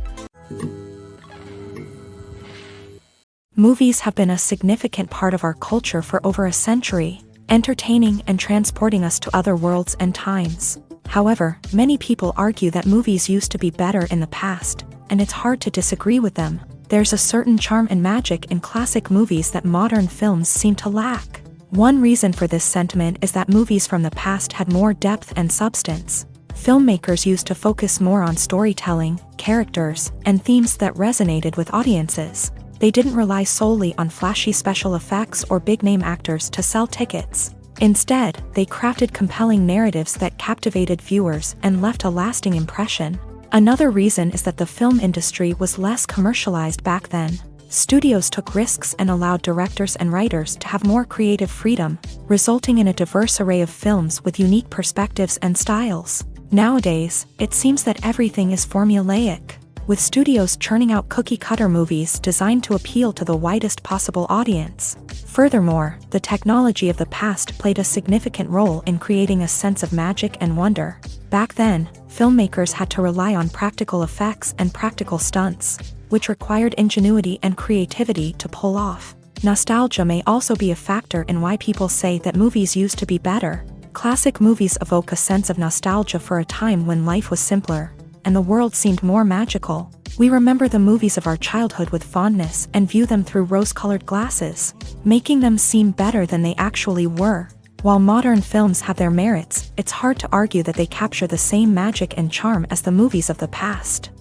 Movies have been a significant part of our culture for over a century, entertaining and transporting us to other worlds and times. However, many people argue that movies used to be better in the past, and it's hard to disagree with them. There's a certain charm and magic in classic movies that modern films seem to lack. One reason for this sentiment is that movies from the past had more depth and substance. Filmmakers used to focus more on storytelling, characters, and themes that resonated with audiences. They didn't rely solely on flashy special effects or big-name actors to sell tickets. Instead, they crafted compelling narratives that captivated viewers and left a lasting impression. Another reason is that the film industry was less commercialized back then. Studios took risks and allowed directors and writers to have more creative freedom, resulting in a diverse array of films with unique perspectives and styles. Nowadays, it seems that everything is formulaic, with studios churning out cookie-cutter movies designed to appeal to the widest possible audience. Furthermore, the technology of the past played a significant role in creating a sense of magic and wonder. Back then, filmmakers had to rely on practical effects and practical stunts, which required ingenuity and creativity to pull off. Nostalgia may also be a factor in why people say that movies used to be better. Classic movies evoke a sense of nostalgia for a time when life was simpler, and the world seemed more magical. We remember the movies of our childhood with fondness and view them through rose-colored glasses, making them seem better than they actually were. While modern films have their merits, it's hard to argue that they capture the same magic and charm as the movies of the past.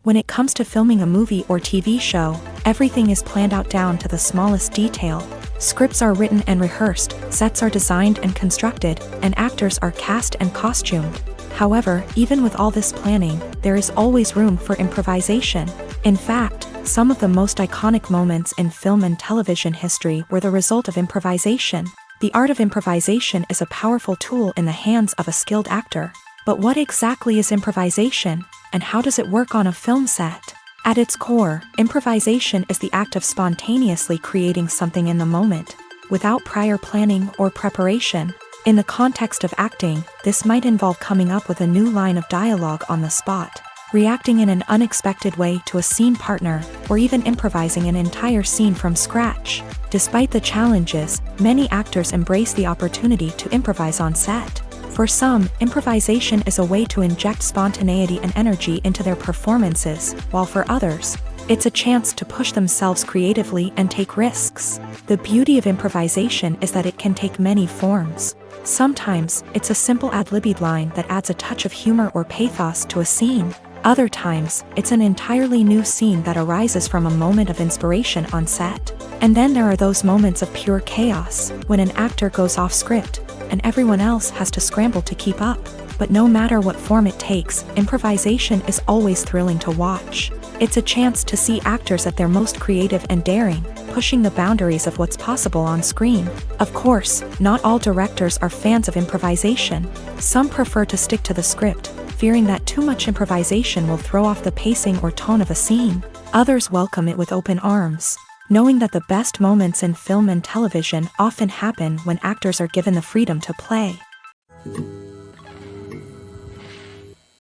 When it comes to filming a movie or TV show, everything is planned out down to the smallest detail. Scripts are written and rehearsed, sets are designed and constructed, and actors are cast and costumed. However, even with all this planning, there is always room for improvisation. In fact, some of the most iconic moments in film and television history were the result of improvisation. The art of improvisation is a powerful tool in the hands of a skilled actor. But what exactly is improvisation, and how does it work on a film set? At its core, improvisation is the act of spontaneously creating something in the moment, without prior planning or preparation. In the context of acting, this might involve coming up with a new line of dialogue on the spot, reacting in an unexpected way to a scene partner, or even improvising an entire scene from scratch. Despite the challenges, many actors embrace the opportunity to improvise on set. For some, improvisation is a way to inject spontaneity and energy into their performances, while for others, it's a chance to push themselves creatively and take risks. The beauty of improvisation is that it can take many forms. Sometimes, it's a simple ad-libbed line that adds a touch of humor or pathos to a scene. Other times, it's an entirely new scene that arises from a moment of inspiration on set. And then there are those moments of pure chaos, when an actor goes off script, and everyone else has to scramble to keep up. But no matter what form it takes, improvisation is always thrilling to watch. It's a chance to see actors at their most creative and daring, pushing the boundaries of what's possible on screen. Of course, not all directors are fans of improvisation. Some prefer to stick to the script, fearing that too much improvisation will throw off the pacing or tone of a scene. Others welcome it with open arms, knowing that the best moments in film and television often happen when actors are given the freedom to play.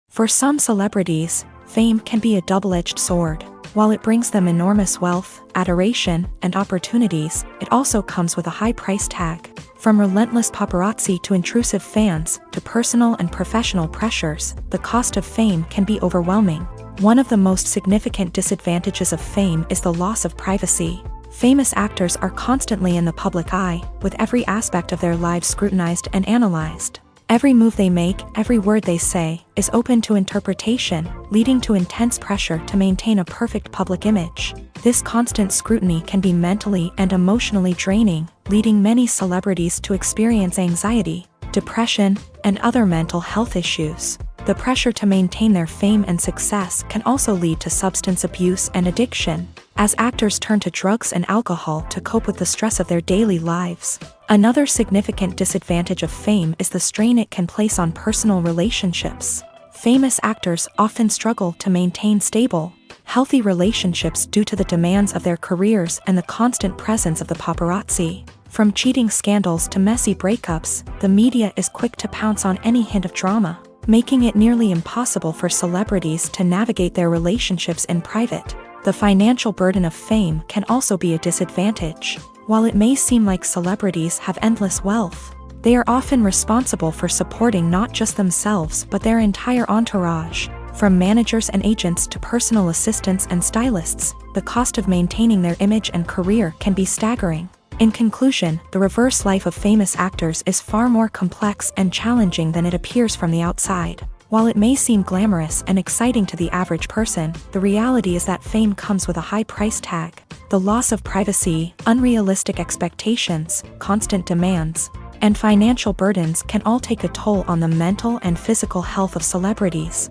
For some celebrities, fame can be a double-edged sword. While it brings them enormous wealth, adoration, and opportunities, it also comes with a high price tag. From relentless paparazzi to intrusive fans, to personal and professional pressures, the cost of fame can be overwhelming. One of the most significant disadvantages of fame is the loss of privacy. Famous actors are constantly in the public eye, with every aspect of their lives scrutinized and analyzed. Every move they make, every word they say, is open to interpretation, leading to intense pressure to maintain a perfect public image. This constant scrutiny can be mentally and emotionally draining, leading many celebrities to experience anxiety, depression, and other mental health issues. The pressure to maintain their fame and success can also lead to substance abuse and addiction, as actors turn to drugs and alcohol to cope with the stress of their daily lives. Another significant disadvantage of fame is the strain it can place on personal relationships. Famous actors often struggle to maintain stable, healthy relationships due to the demands of their careers and the constant presence of the paparazzi. From cheating scandals to messy breakups, the media is quick to pounce on any hint of drama, making it nearly impossible for celebrities to navigate their relationships in private. The financial burden of fame can also be a disadvantage. While it may seem like celebrities have endless wealth, they are often responsible for supporting not just themselves but their entire entourage. From managers and agents to personal assistants and stylists, the cost of maintaining their image and career can be staggering. In conclusion, the reverse life of famous actors is far more complex and challenging than it appears from the outside. While it may seem glamorous and exciting to the average person, the reality is that fame comes with a high price tag. The loss of privacy, unrealistic expectations, constant demands, and financial burdens can all take a toll on the mental and physical health of celebrities.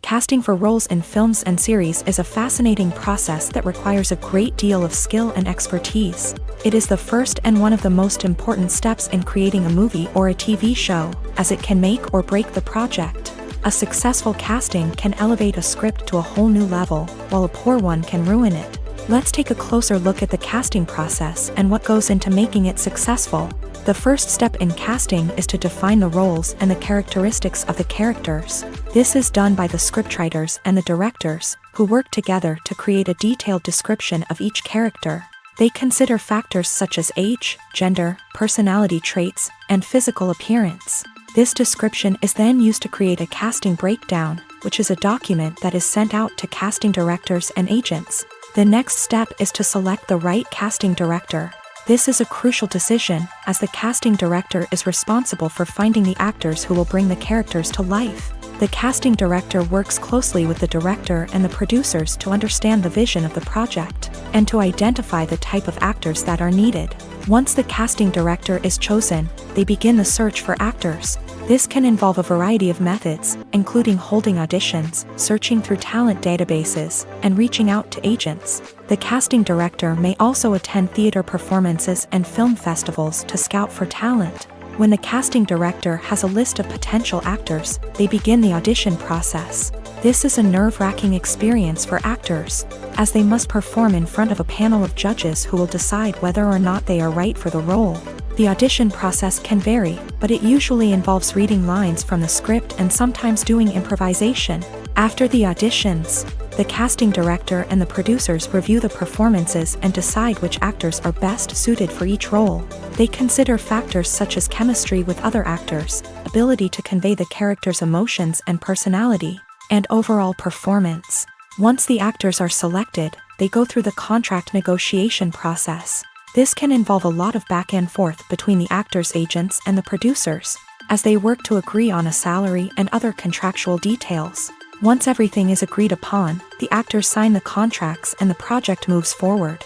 Casting for roles in films and series is a fascinating process that requires a great deal of skill and expertise. It is the first and one of the most important steps in creating a movie or a TV show, as it can make or break the project. A successful casting can elevate a script to a whole new level, while a poor one can ruin it. Let's take a closer look at the casting process and what goes into making it successful. The first step in casting is to define the roles and the characteristics of the characters. This is done by the scriptwriters and the directors, who work together to create a detailed description of each character. They consider factors such as age, gender, personality traits, and physical appearance. This description is then used to create a casting breakdown, which is a document that is sent out to casting directors and agents. The next step is to select the right casting director. This is a crucial decision, as the casting director is responsible for finding the actors who will bring the characters to life. The casting director works closely with the director and the producers to understand the vision of the project, and to identify the type of actors that are needed. Once the casting director is chosen, they begin the search for actors. This can involve a variety of methods, including holding auditions, searching through talent databases, and reaching out to agents. The casting director may also attend theater performances and film festivals to scout for talent. When the casting director has a list of potential actors, they begin the audition process. This is a nerve-wracking experience for actors, as they must perform in front of a panel of judges who will decide whether or not they are right for the role. The audition process can vary, but it usually involves reading lines from the script and sometimes doing improvisation. After the auditions, the casting director and the producers review the performances and decide which actors are best suited for each role. They consider factors such as chemistry with other actors, ability to convey the character's emotions and personality, and overall performance. Once the actors are selected, they go through the contract negotiation process. This can involve a lot of back and forth between the actors' agents and the producers, as they work to agree on a salary and other contractual details. Once everything is agreed upon, the actors sign the contracts and the project moves forward.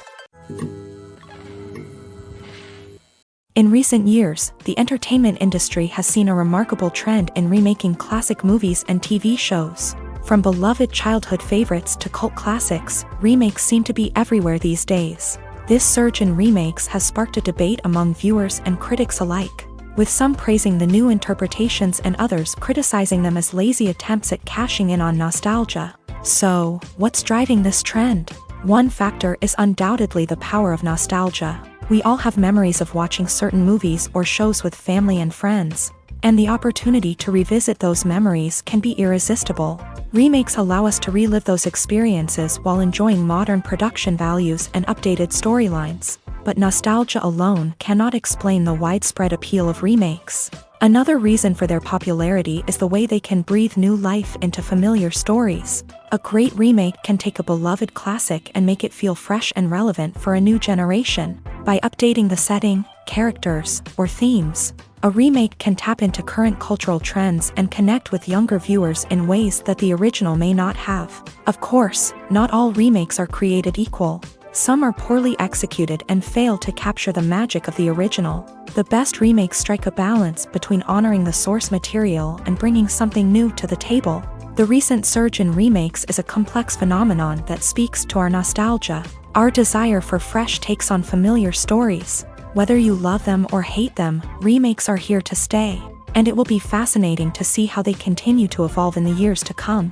In recent years, the entertainment industry has seen a remarkable trend in remaking classic movies and TV shows. From beloved childhood favorites to cult classics, remakes seem to be everywhere these days. This surge in remakes has sparked a debate among viewers and critics alike, with some praising the new interpretations and others criticizing them as lazy attempts at cashing in on nostalgia. So, what's driving this trend? One factor is undoubtedly the power of nostalgia. We all have memories of watching certain movies or shows with family and friends, and the opportunity to revisit those memories can be irresistible. Remakes allow us to relive those experiences while enjoying modern production values and updated storylines. But nostalgia alone cannot explain the widespread appeal of remakes. Another reason for their popularity is the way they can breathe new life into familiar stories. A great remake can take a beloved classic and make it feel fresh and relevant for a new generation. By updating the setting, characters, or themes, a remake can tap into current cultural trends and connect with younger viewers in ways that the original may not have. Of course, not all remakes are created equal. Some are poorly executed and fail to capture the magic of the original. The best remakes strike a balance between honoring the source material and bringing something new to the table. The recent surge in remakes is a complex phenomenon that speaks to our nostalgia, our desire for fresh takes on familiar stories. Whether you love them or hate them, remakes are here to stay, and it will be fascinating to see how they continue to evolve in the years to come.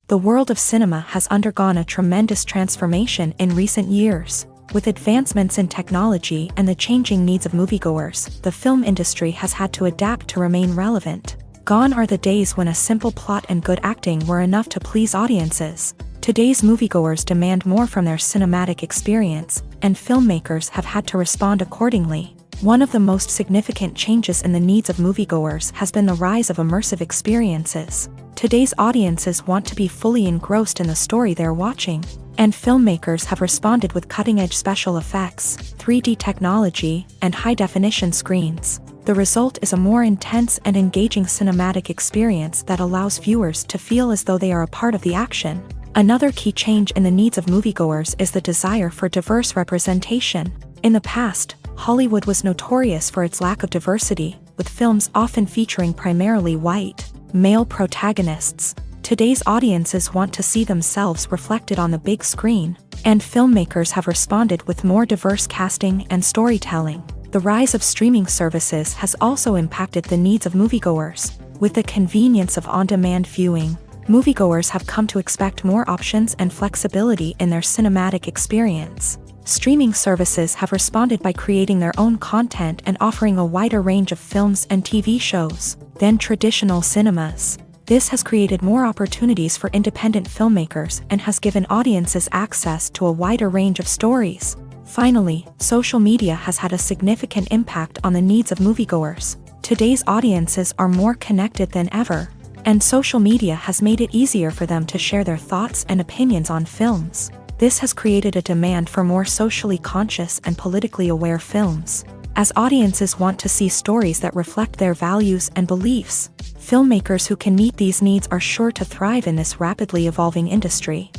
The world of cinema has undergone a tremendous transformation in recent years. With advancements in technology and the changing needs of moviegoers, the film industry has had to adapt to remain relevant. Gone are the days when a simple plot and good acting were enough to please audiences. Today's moviegoers demand more from their cinematic experience, and filmmakers have had to respond accordingly. One of the most significant changes in the needs of moviegoers has been the rise of immersive experiences. Today's audiences want to be fully engrossed in the story they're watching, and filmmakers have responded with cutting-edge special effects, 3D technology, and high-definition screens. The result is a more intense and engaging cinematic experience that allows viewers to feel as though they are a part of the action. Another key change in the needs of moviegoers is the desire for diverse representation. In the past, Hollywood was notorious for its lack of diversity, with films often featuring primarily white, male protagonists. Today's audiences want to see themselves reflected on the big screen, and filmmakers have responded with more diverse casting and storytelling. The rise of streaming services has also impacted the needs of moviegoers. With the convenience of on-demand viewing, moviegoers have come to expect more options and flexibility in their cinematic experience. Streaming services have responded by creating their own content and offering a wider range of films and TV shows than traditional cinemas. This has created more opportunities for independent filmmakers and has given audiences access to a wider range of stories. Finally, social media has had a significant impact on the needs of moviegoers. Today's audiences are more connected than ever, and social media has made it easier for them to share their thoughts and opinions on films. This has created a demand for more socially conscious and politically aware films. As audiences want to see stories that reflect their values and beliefs, filmmakers who can meet these needs are sure to thrive in this rapidly evolving industry.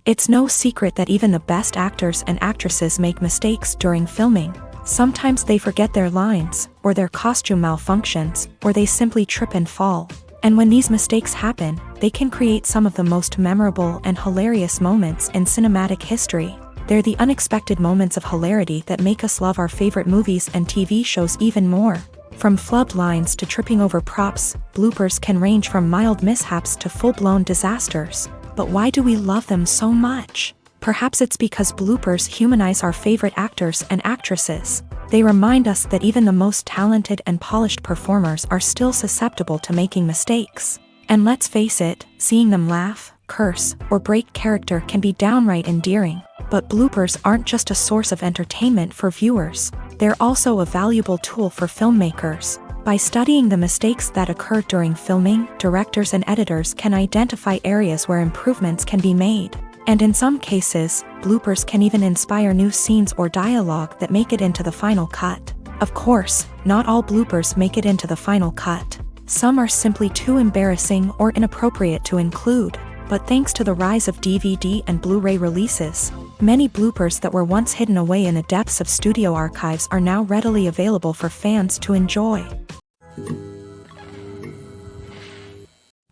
It's no secret that even the best actors and actresses make mistakes during filming. Sometimes they forget their lines, or their costume malfunctions, or they simply trip and fall. And when these mistakes happen, they can create some of the most memorable and hilarious moments in cinematic history. They're the unexpected moments of hilarity that make us love our favorite movies and TV shows even more. From flubbed lines to tripping over props, bloopers can range from mild mishaps to full-blown disasters. But why do we love them so much? Perhaps it's because bloopers humanize our favorite actors and actresses. They remind us that even the most talented and polished performers are still susceptible to making mistakes. And let's face it, seeing them laugh, curse, or break character can be downright endearing. But bloopers aren't just a source of entertainment for viewers. They're also a valuable tool for filmmakers. By studying the mistakes that occur during filming, directors and editors can identify areas where improvements can be made. And in some cases, bloopers can even inspire new scenes or dialogue that make it into the final cut. Of course, not all bloopers make it into the final cut. Some are simply too embarrassing or inappropriate to include. But thanks to the rise of DVD and Blu-ray releases, many bloopers that were once hidden away in the depths of studio archives are now readily available for fans to enjoy.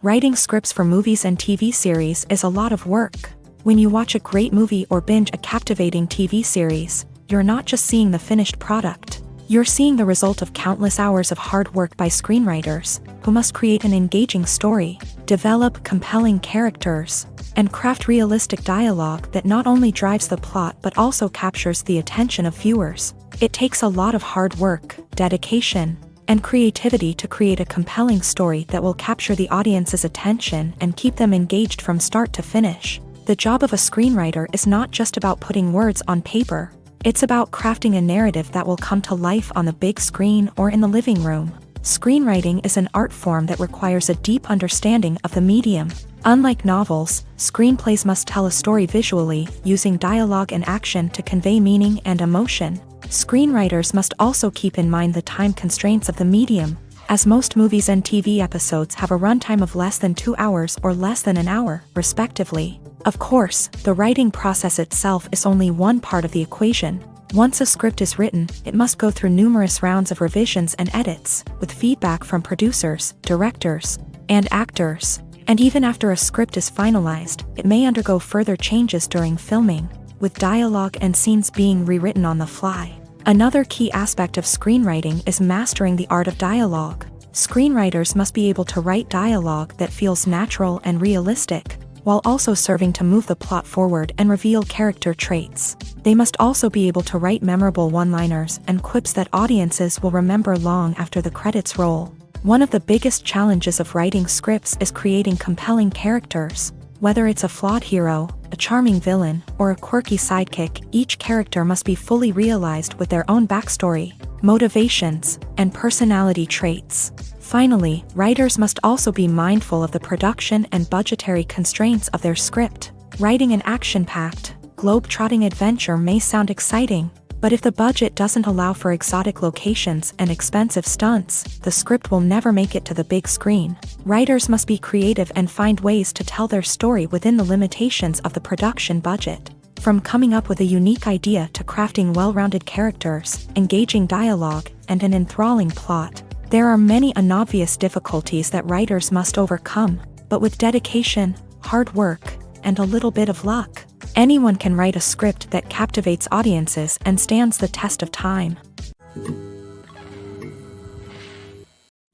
Writing scripts for movies and TV series is a lot of work. When you watch a great movie or binge a captivating TV series, you're not just seeing the finished product. You're seeing the result of countless hours of hard work by screenwriters, who must create an engaging story, develop compelling characters, and craft realistic dialogue that not only drives the plot but also captures the attention of viewers. It takes a lot of hard work, dedication, and creativity to create a compelling story that will capture the audience's attention and keep them engaged from start to finish. The job of a screenwriter is not just about putting words on paper. It's about crafting a narrative that will come to life on the big screen or in the living room. Screenwriting is an art form that requires a deep understanding of the medium. Unlike novels, screenplays must tell a story visually, using dialogue and action to convey meaning and emotion. Screenwriters must also keep in mind the time constraints of the medium, as most movies and TV episodes have a runtime of less than 2 hours or less than an hour, respectively. Of course, the writing process itself is only one part of the equation. Once a script is written, it must go through numerous rounds of revisions and edits, with feedback from producers, directors, and actors. And even after a script is finalized, it may undergo further changes during filming, with dialogue and scenes being rewritten on the fly. Another key aspect of screenwriting is mastering the art of dialogue. Screenwriters must be able to write dialogue that feels natural and realistic, while also serving to move the plot forward and reveal character traits. They must also be able to write memorable one-liners and quips that audiences will remember long after the credits roll. One of the biggest challenges of writing scripts is creating compelling characters. Whether it's a flawed hero, a charming villain, or a quirky sidekick, each character must be fully realized with their own backstory, motivations, and personality traits. Finally, writers must also be mindful of the production and budgetary constraints of their script. Writing an action-packed, globe-trotting adventure may sound exciting, but if the budget doesn't allow for exotic locations and expensive stunts, the script will never make it to the big screen. Writers must be creative and find ways to tell their story within the limitations of the production budget. From coming up with a unique idea to crafting well-rounded characters, engaging dialogue, and an enthralling plot, there are many unobvious difficulties that writers must overcome, but with dedication, hard work, and a little bit of luck, anyone can write a script that captivates audiences and stands the test of time.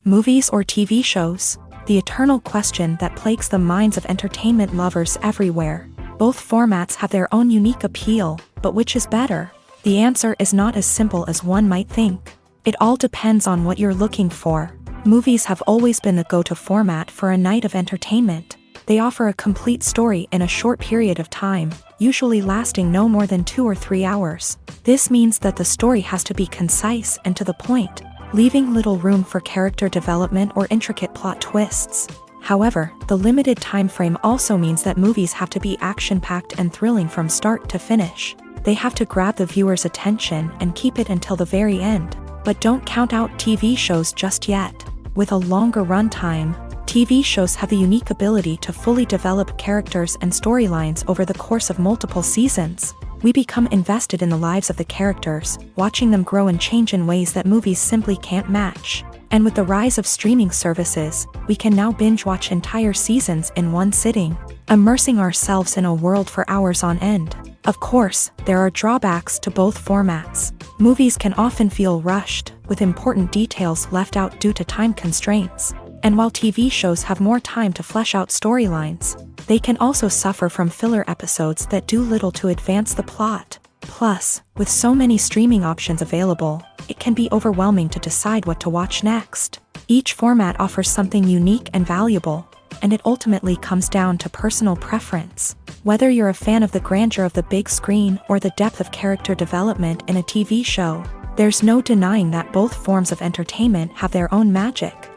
Movies or TV shows? The eternal question that plagues the minds of entertainment lovers everywhere. Both formats have their own unique appeal, but which is better? The answer is not as simple as one might think. It all depends on what you're looking for. Movies have always been the go-to format for a night of entertainment. They offer a complete story in a short period of time, usually lasting no more than 2 or 3 hours. This means that the story has to be concise and to the point, leaving little room for character development or intricate plot twists. However, the limited time frame also means that movies have to be action-packed and thrilling from start to finish. They have to grab the viewer's attention and keep it until the very end. But don't count out TV shows just yet. With a longer runtime, TV shows have the unique ability to fully develop characters and storylines over the course of multiple seasons. We become invested in the lives of the characters, watching them grow and change in ways that movies simply can't match. And with the rise of streaming services, we can now binge-watch entire seasons in one sitting, immersing ourselves in a world for hours on end. Of course, there are drawbacks to both formats. Movies can often feel rushed, with important details left out due to time constraints. And while TV shows have more time to flesh out storylines, they can also suffer from filler episodes that do little to advance the plot. Plus, with so many streaming options available, it can be overwhelming to decide what to watch next. Each format offers something unique and valuable, and it ultimately comes down to personal preference. Whether you're a fan of the grandeur of the big screen or the depth of character development in a TV show, there's no denying that both forms of entertainment have their own magic.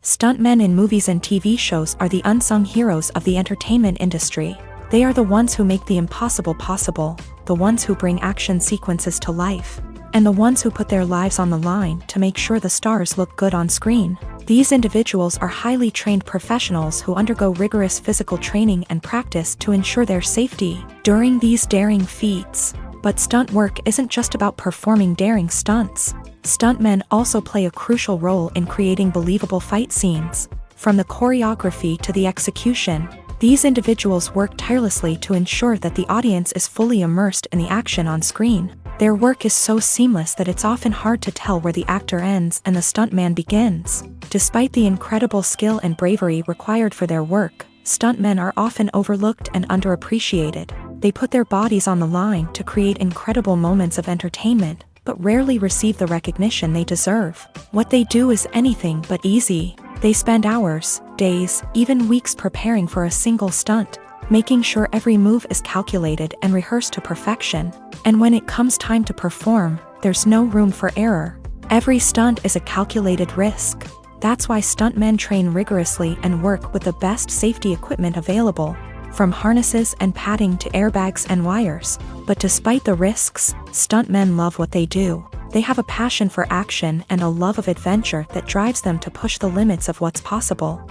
Stuntmen in movies and TV shows are the unsung heroes of the entertainment industry. They are the ones who make the impossible possible, the ones who bring action sequences to life, and the ones who put their lives on the line to make sure the stars look good on screen. These individuals are highly trained professionals who undergo rigorous physical training and practice to ensure their safety during these daring feats. But stunt work isn't just about performing daring stunts. Stuntmen also play a crucial role in creating believable fight scenes. From the choreography to the execution, these individuals work tirelessly to ensure that the audience is fully immersed in the action on screen. Their work is so seamless that it's often hard to tell where the actor ends and the stuntman begins. Despite the incredible skill and bravery required for their work, stuntmen are often overlooked and underappreciated. They put their bodies on the line to create incredible moments of entertainment, but rarely receive the recognition they deserve. What they do is anything but easy. They spend hours, days, even weeks preparing for a single stunt, making sure every move is calculated and rehearsed to perfection. And when it comes time to perform, there's no room for error. Every stunt is a calculated risk. That's why stuntmen train rigorously and work with the best safety equipment available, from harnesses and padding to airbags and wires. But despite the risks, stuntmen love what they do. They have a passion for action and a love of adventure that drives them to push the limits of what's possible.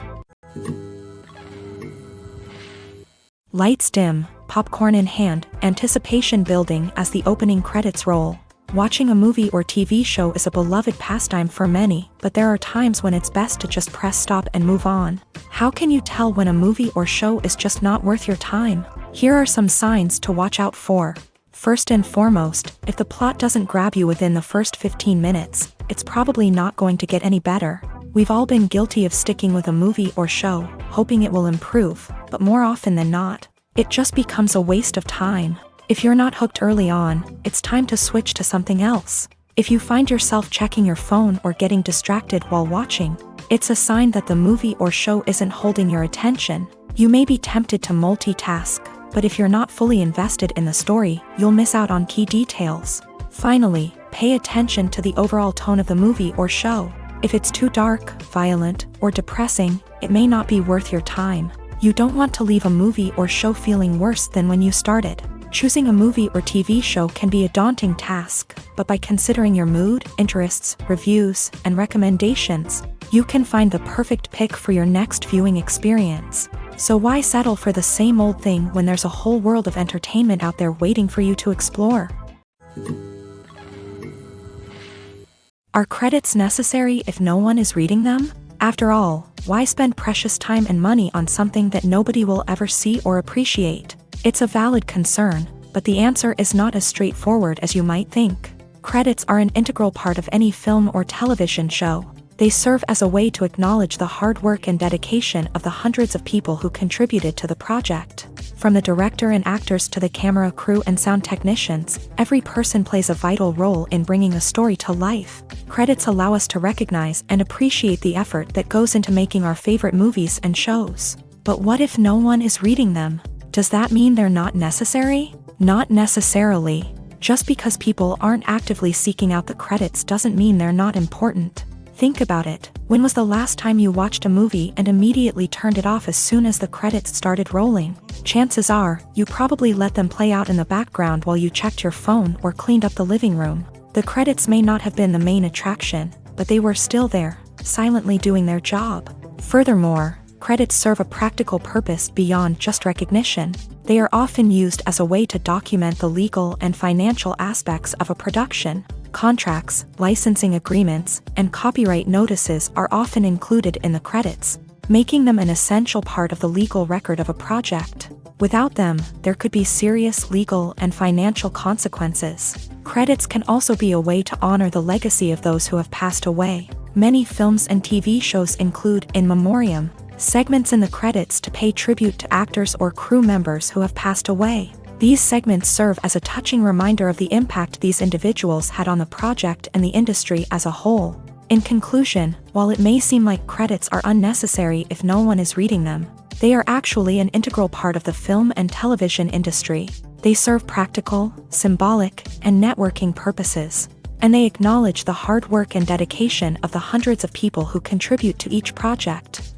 Lights dim, popcorn in hand, anticipation building as the opening credits roll. Watching a movie or TV show is a beloved pastime for many, but there are times when it's best to just press stop and move on. How can you tell when a movie or show is just not worth your time? Here are some signs to watch out for. First and foremost, if the plot doesn't grab you within the first 15 minutes, it's probably not going to get any better. We've all been guilty of sticking with a movie or show, hoping it will improve, but more often than not, it just becomes a waste of time. If you're not hooked early on, it's time to switch to something else. If you find yourself checking your phone or getting distracted while watching, it's a sign that the movie or show isn't holding your attention. You may be tempted to multitask, but if you're not fully invested in the story, you'll miss out on key details. Finally, pay attention to the overall tone of the movie or show. If it's too dark, violent, or depressing, it may not be worth your time. You don't want to leave a movie or show feeling worse than when you started. Choosing a movie or TV show can be a daunting task, but by considering your mood, interests, reviews, and recommendations, you can find the perfect pick for your next viewing experience. So why settle for the same old thing when there's a whole world of entertainment out there waiting for you to explore? Are credits necessary if no one is reading them? After all, why spend precious time and money on something that nobody will ever see or appreciate? It's a valid concern, but the answer is not as straightforward as you might think. Credits are an integral part of any film or television show. They serve as a way to acknowledge the hard work and dedication of the hundreds of people who contributed to the project. From the director and actors to the camera crew and sound technicians, every person plays a vital role in bringing a story to life. Credits allow us to recognize and appreciate the effort that goes into making our favorite movies and shows. But what if no one is reading them? Does that mean they're not necessary? Not necessarily. Just because people aren't actively seeking out the credits doesn't mean they're not important. Think about it. When was the last time you watched a movie and immediately turned it off as soon as the credits started rolling? Chances are, you probably let them play out in the background while you checked your phone or cleaned up the living room. The credits may not have been the main attraction, but they were still there, silently doing their job. Furthermore, credits serve a practical purpose beyond just recognition. They are often used as a way to document the legal and financial aspects of a production. Contracts, licensing agreements, and copyright notices are often included in the credits, making them an essential part of the legal record of a project. Without them, there could be serious legal and financial consequences. Credits can also be a way to honor the legacy of those who have passed away. Many films and TV shows include in memoriam segments in the credits to pay tribute to actors or crew members who have passed away. These segments serve as a touching reminder of the impact these individuals had on the project and the industry as a whole. In conclusion, while it may seem like credits are unnecessary if no one is reading them, they are actually an integral part of the film and television industry. They serve practical, symbolic, and networking purposes, and they acknowledge the hard work and dedication of the hundreds of people who contribute to each project.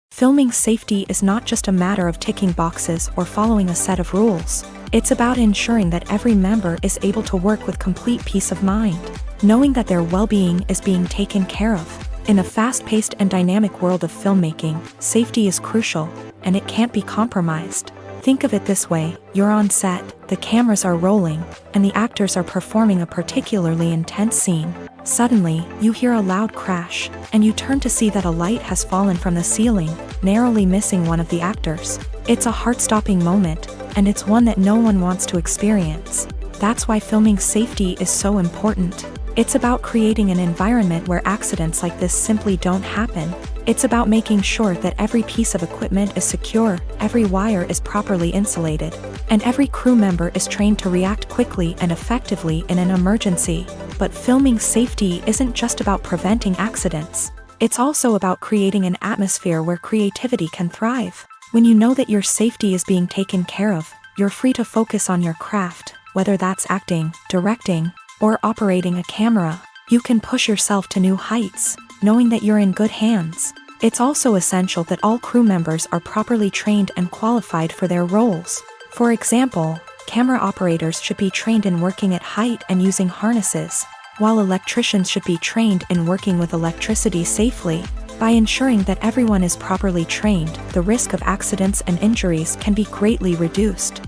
Filming safety is not just a matter of ticking boxes or following a set of rules. It's about ensuring that every member is able to work with complete peace of mind, knowing that their well-being is being taken care of. In a fast-paced and dynamic world of filmmaking, safety is crucial, and it can't be compromised. Think of it this way: you're on set, the cameras are rolling, and the actors are performing a particularly intense scene. Suddenly, you hear a loud crash, and you turn to see that a light has fallen from the ceiling, narrowly missing one of the actors. It's a heart-stopping moment, and it's one that no one wants to experience. That's why filming safety is so important. It's about creating an environment where accidents like this simply don't happen. It's about making sure that every piece of equipment is secure, every wire is properly insulated, and every crew member is trained to react quickly and effectively in an emergency. But filming safety isn't just about preventing accidents. It's also about creating an atmosphere where creativity can thrive. When you know that your safety is being taken care of, you're free to focus on your craft, whether that's acting, directing, or operating a camera. You can push yourself to new heights, knowing that you're in good hands. It's also essential that all crew members are properly trained and qualified for their roles. For example, camera operators should be trained in working at height and using harnesses, while electricians should be trained in working with electricity safely. By ensuring that everyone is properly trained, the risk of accidents and injuries can be greatly reduced.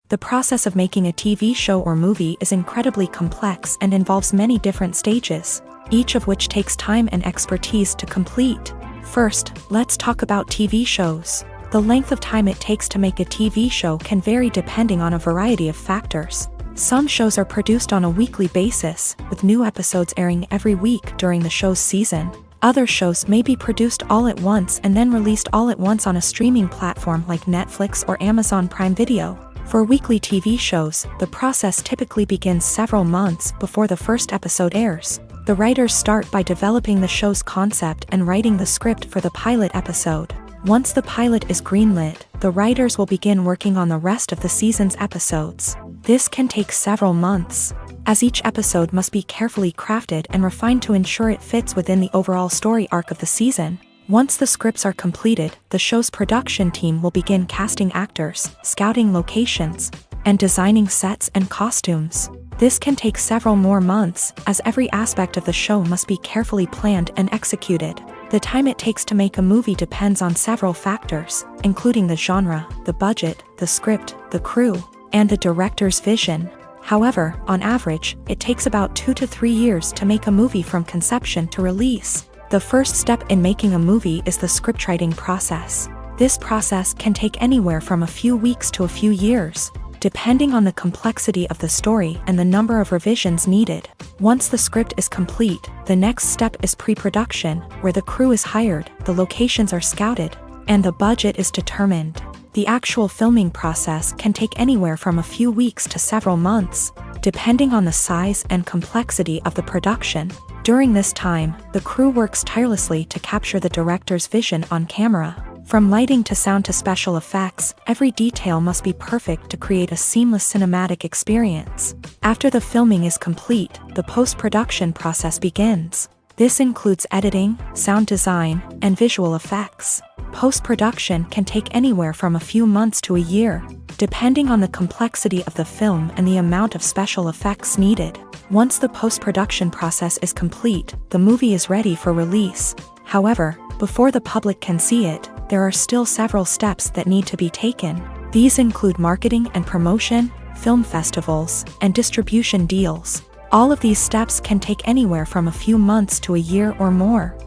The process of making a TV show or movie is incredibly complex and involves many different stages, each of which takes time and expertise to complete. First, let's talk about TV shows. The length of time it takes to make a TV show can vary depending on a variety of factors. Some shows are produced on a weekly basis, with new episodes airing every week during the show's season. Other shows may be produced all at once and then released all at once on a streaming platform like Netflix or Amazon Prime Video. For weekly TV shows, the process typically begins several months before the first episode airs. The writers start by developing the show's concept and writing the script for the pilot episode. Once the pilot is greenlit, the writers will begin working on the rest of the season's episodes. This can take several months, as each episode must be carefully crafted and refined to ensure it fits within the overall story arc of the season. Once the scripts are completed, the show's production team will begin casting actors, scouting locations, and designing sets and costumes. This can take several more months, as every aspect of the show must be carefully planned and executed. The time it takes to make a movie depends on several factors, including the genre, the budget, the script, the crew, and the director's vision. However, on average, it takes about 2 to 3 years to make a movie from conception to release. The first step in making a movie is the scriptwriting process. This process can take anywhere from a few weeks to a few years, depending on the complexity of the story and the number of revisions needed. Once the script is complete, the next step is pre-production, where the crew is hired, the locations are scouted, and the budget is determined. The actual filming process can take anywhere from a few weeks to several months, depending on the size and complexity of the production. During this time, the crew works tirelessly to capture the director's vision on camera. From lighting to sound to special effects, every detail must be perfect to create a seamless cinematic experience. After the filming is complete, the post-production process begins. This includes editing, sound design, and visual effects. Post-production can take anywhere from a few months to a year, depending on the complexity of the film and the amount of special effects needed. Once the post-production process is complete, the movie is ready for release. However, before the public can see it, there are still several steps that need to be taken. These include marketing and promotion, film festivals, and distribution deals. All of these steps can take anywhere from a few months to a year or more.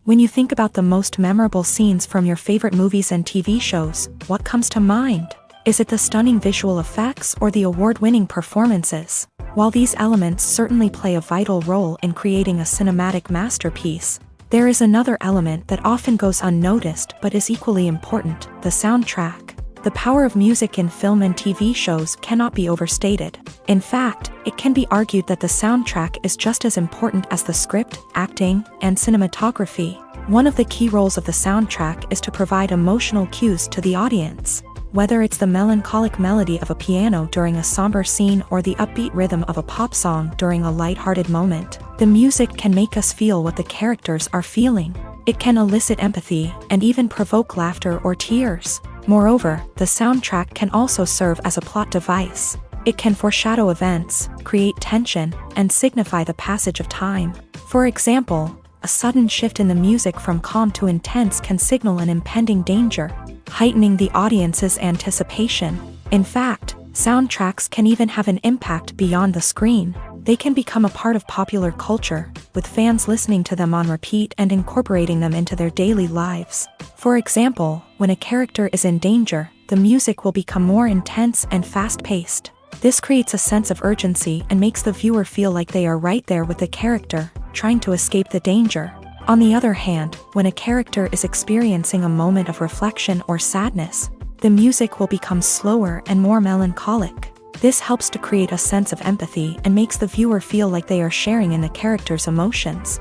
When you think about the most memorable scenes from your favorite movies and TV shows, what comes to mind? Is it the stunning visual effects or the award-winning performances? While these elements certainly play a vital role in creating a cinematic masterpiece, there is another element that often goes unnoticed but is equally important: the soundtrack. The power of music in film and TV shows cannot be overstated. In fact, it can be argued that the soundtrack is just as important as the script, acting, and cinematography. One of the key roles of the soundtrack is to provide emotional cues to the audience. Whether it's the melancholic melody of a piano during a somber scene or the upbeat rhythm of a pop song during a lighthearted moment, the music can make us feel what the characters are feeling. It can elicit empathy and even provoke laughter or tears. Moreover, the soundtrack can also serve as a plot device. It can foreshadow events, create tension, and signify the passage of time. For example, a sudden shift in the music from calm to intense can signal an impending danger, heightening the audience's anticipation. In fact, soundtracks can even have an impact beyond the screen. They can become a part of popular culture, with fans listening to them on repeat and incorporating them into their daily lives. For example, when a character is in danger, the music will become more intense and fast-paced. This creates a sense of urgency and makes the viewer feel like they are right there with the character, trying to escape the danger. On the other hand, when a character is experiencing a moment of reflection or sadness, the music will become slower and more melancholic. This helps to create a sense of empathy and makes the viewer feel like they are sharing in the character's emotions.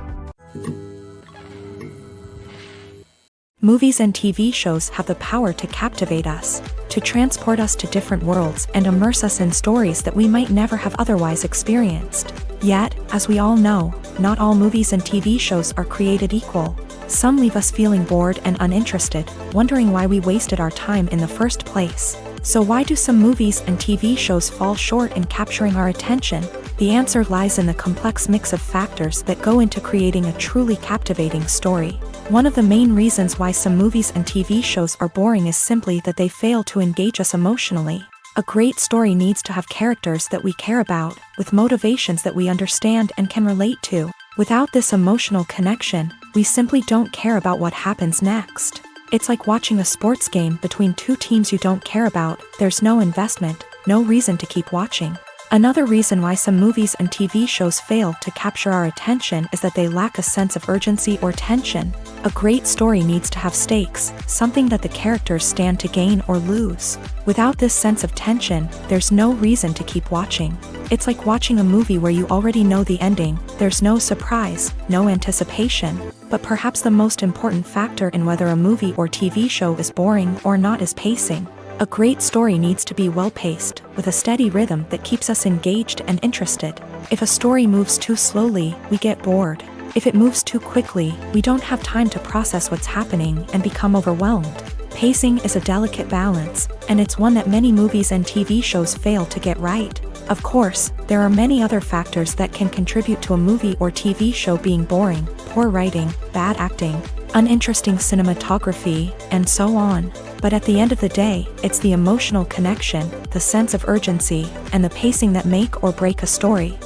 Movies and TV shows have the power to captivate us, to transport us to different worlds and immerse us in stories that we might never have otherwise experienced. Yet, as we all know, not all movies and TV shows are created equal. Some leave us feeling bored and uninterested, wondering why we wasted our time in the first place. So why do some movies and TV shows fall short in capturing our attention? The answer lies in the complex mix of factors that go into creating a truly captivating story. One of the main reasons why some movies and TV shows are boring is simply that they fail to engage us emotionally. A great story needs to have characters that we care about, with motivations that we understand and can relate to. Without this emotional connection, we simply don't care about what happens next. It's like watching a sports game between two teams you don't care about. There's no investment, no reason to keep watching. Another reason why some movies and TV shows fail to capture our attention is that they lack a sense of urgency or tension. A great story needs to have stakes, something that the characters stand to gain or lose. Without this sense of tension, there's no reason to keep watching. It's like watching a movie where you already know the ending, there's no surprise, no anticipation. But perhaps the most important factor in whether a movie or TV show is boring or not is pacing. A great story needs to be well-paced, with a steady rhythm that keeps us engaged and interested. If a story moves too slowly, we get bored. If it moves too quickly, we don't have time to process what's happening and become overwhelmed. Pacing is a delicate balance, and it's one that many movies and TV shows fail to get right. Of course, there are many other factors that can contribute to a movie or TV show being boring: poor writing, bad acting, uninteresting cinematography, and so on. But at the end of the day, it's the emotional connection, the sense of urgency, and the pacing that make or break a story.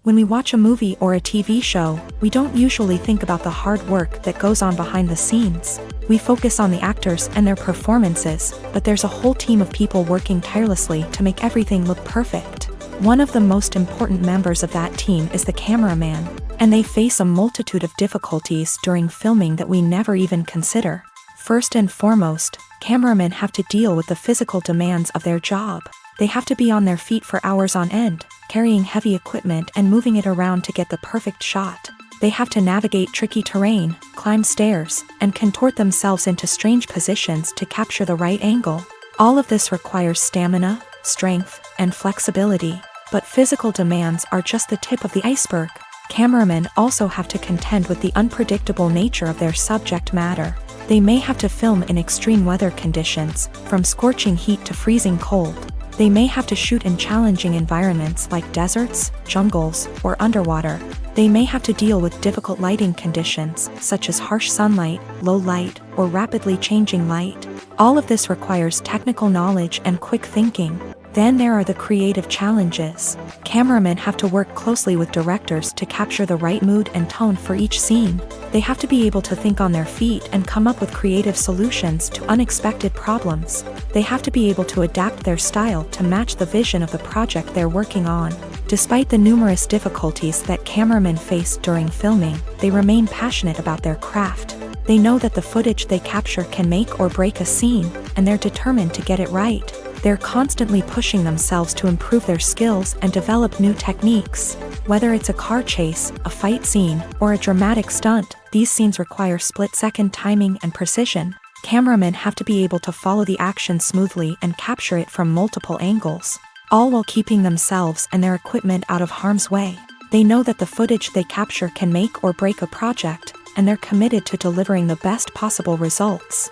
When we watch a movie or a TV show, we don't usually think about the hard work that goes on behind the scenes. We focus on the actors and their performances, but there's a whole team of people working tirelessly to make everything look perfect. One of the most important members of that team is the cameraman, and they face a multitude of difficulties during filming that we never even consider. First and foremost, cameramen have to deal with the physical demands of their job. They have to be on their feet for hours on end, carrying heavy equipment and moving it around to get the perfect shot. They have to navigate tricky terrain, climb stairs, and contort themselves into strange positions to capture the right angle. All of this requires stamina, strength, and flexibility. But physical demands are just the tip of the iceberg. Cameramen also have to contend with the unpredictable nature of their subject matter. They may have to film in extreme weather conditions, from scorching heat to freezing cold. They may have to shoot in challenging environments like deserts, jungles, or underwater. They may have to deal with difficult lighting conditions, such as harsh sunlight, low light, or rapidly changing light. All of this requires technical knowledge and quick thinking. Then there are the creative challenges. Cameramen have to work closely with directors to capture the right mood and tone for each scene. They have to be able to think on their feet and come up with creative solutions to unexpected problems. They have to be able to adapt their style to match the vision of the project they're working on. Despite the numerous difficulties that cameramen face during filming, they remain passionate about their craft. They know that the footage they capture can make or break a scene, and they're determined to get it right. They're constantly pushing themselves to improve their skills and develop new techniques. Whether it's a car chase, a fight scene, or a dramatic stunt, these scenes require split-second timing and precision. Cameramen have to be able to follow the action smoothly and capture it from multiple angles, all while keeping themselves and their equipment out of harm's way. They know that the footage they capture can make or break a project, and they're committed to delivering the best possible results.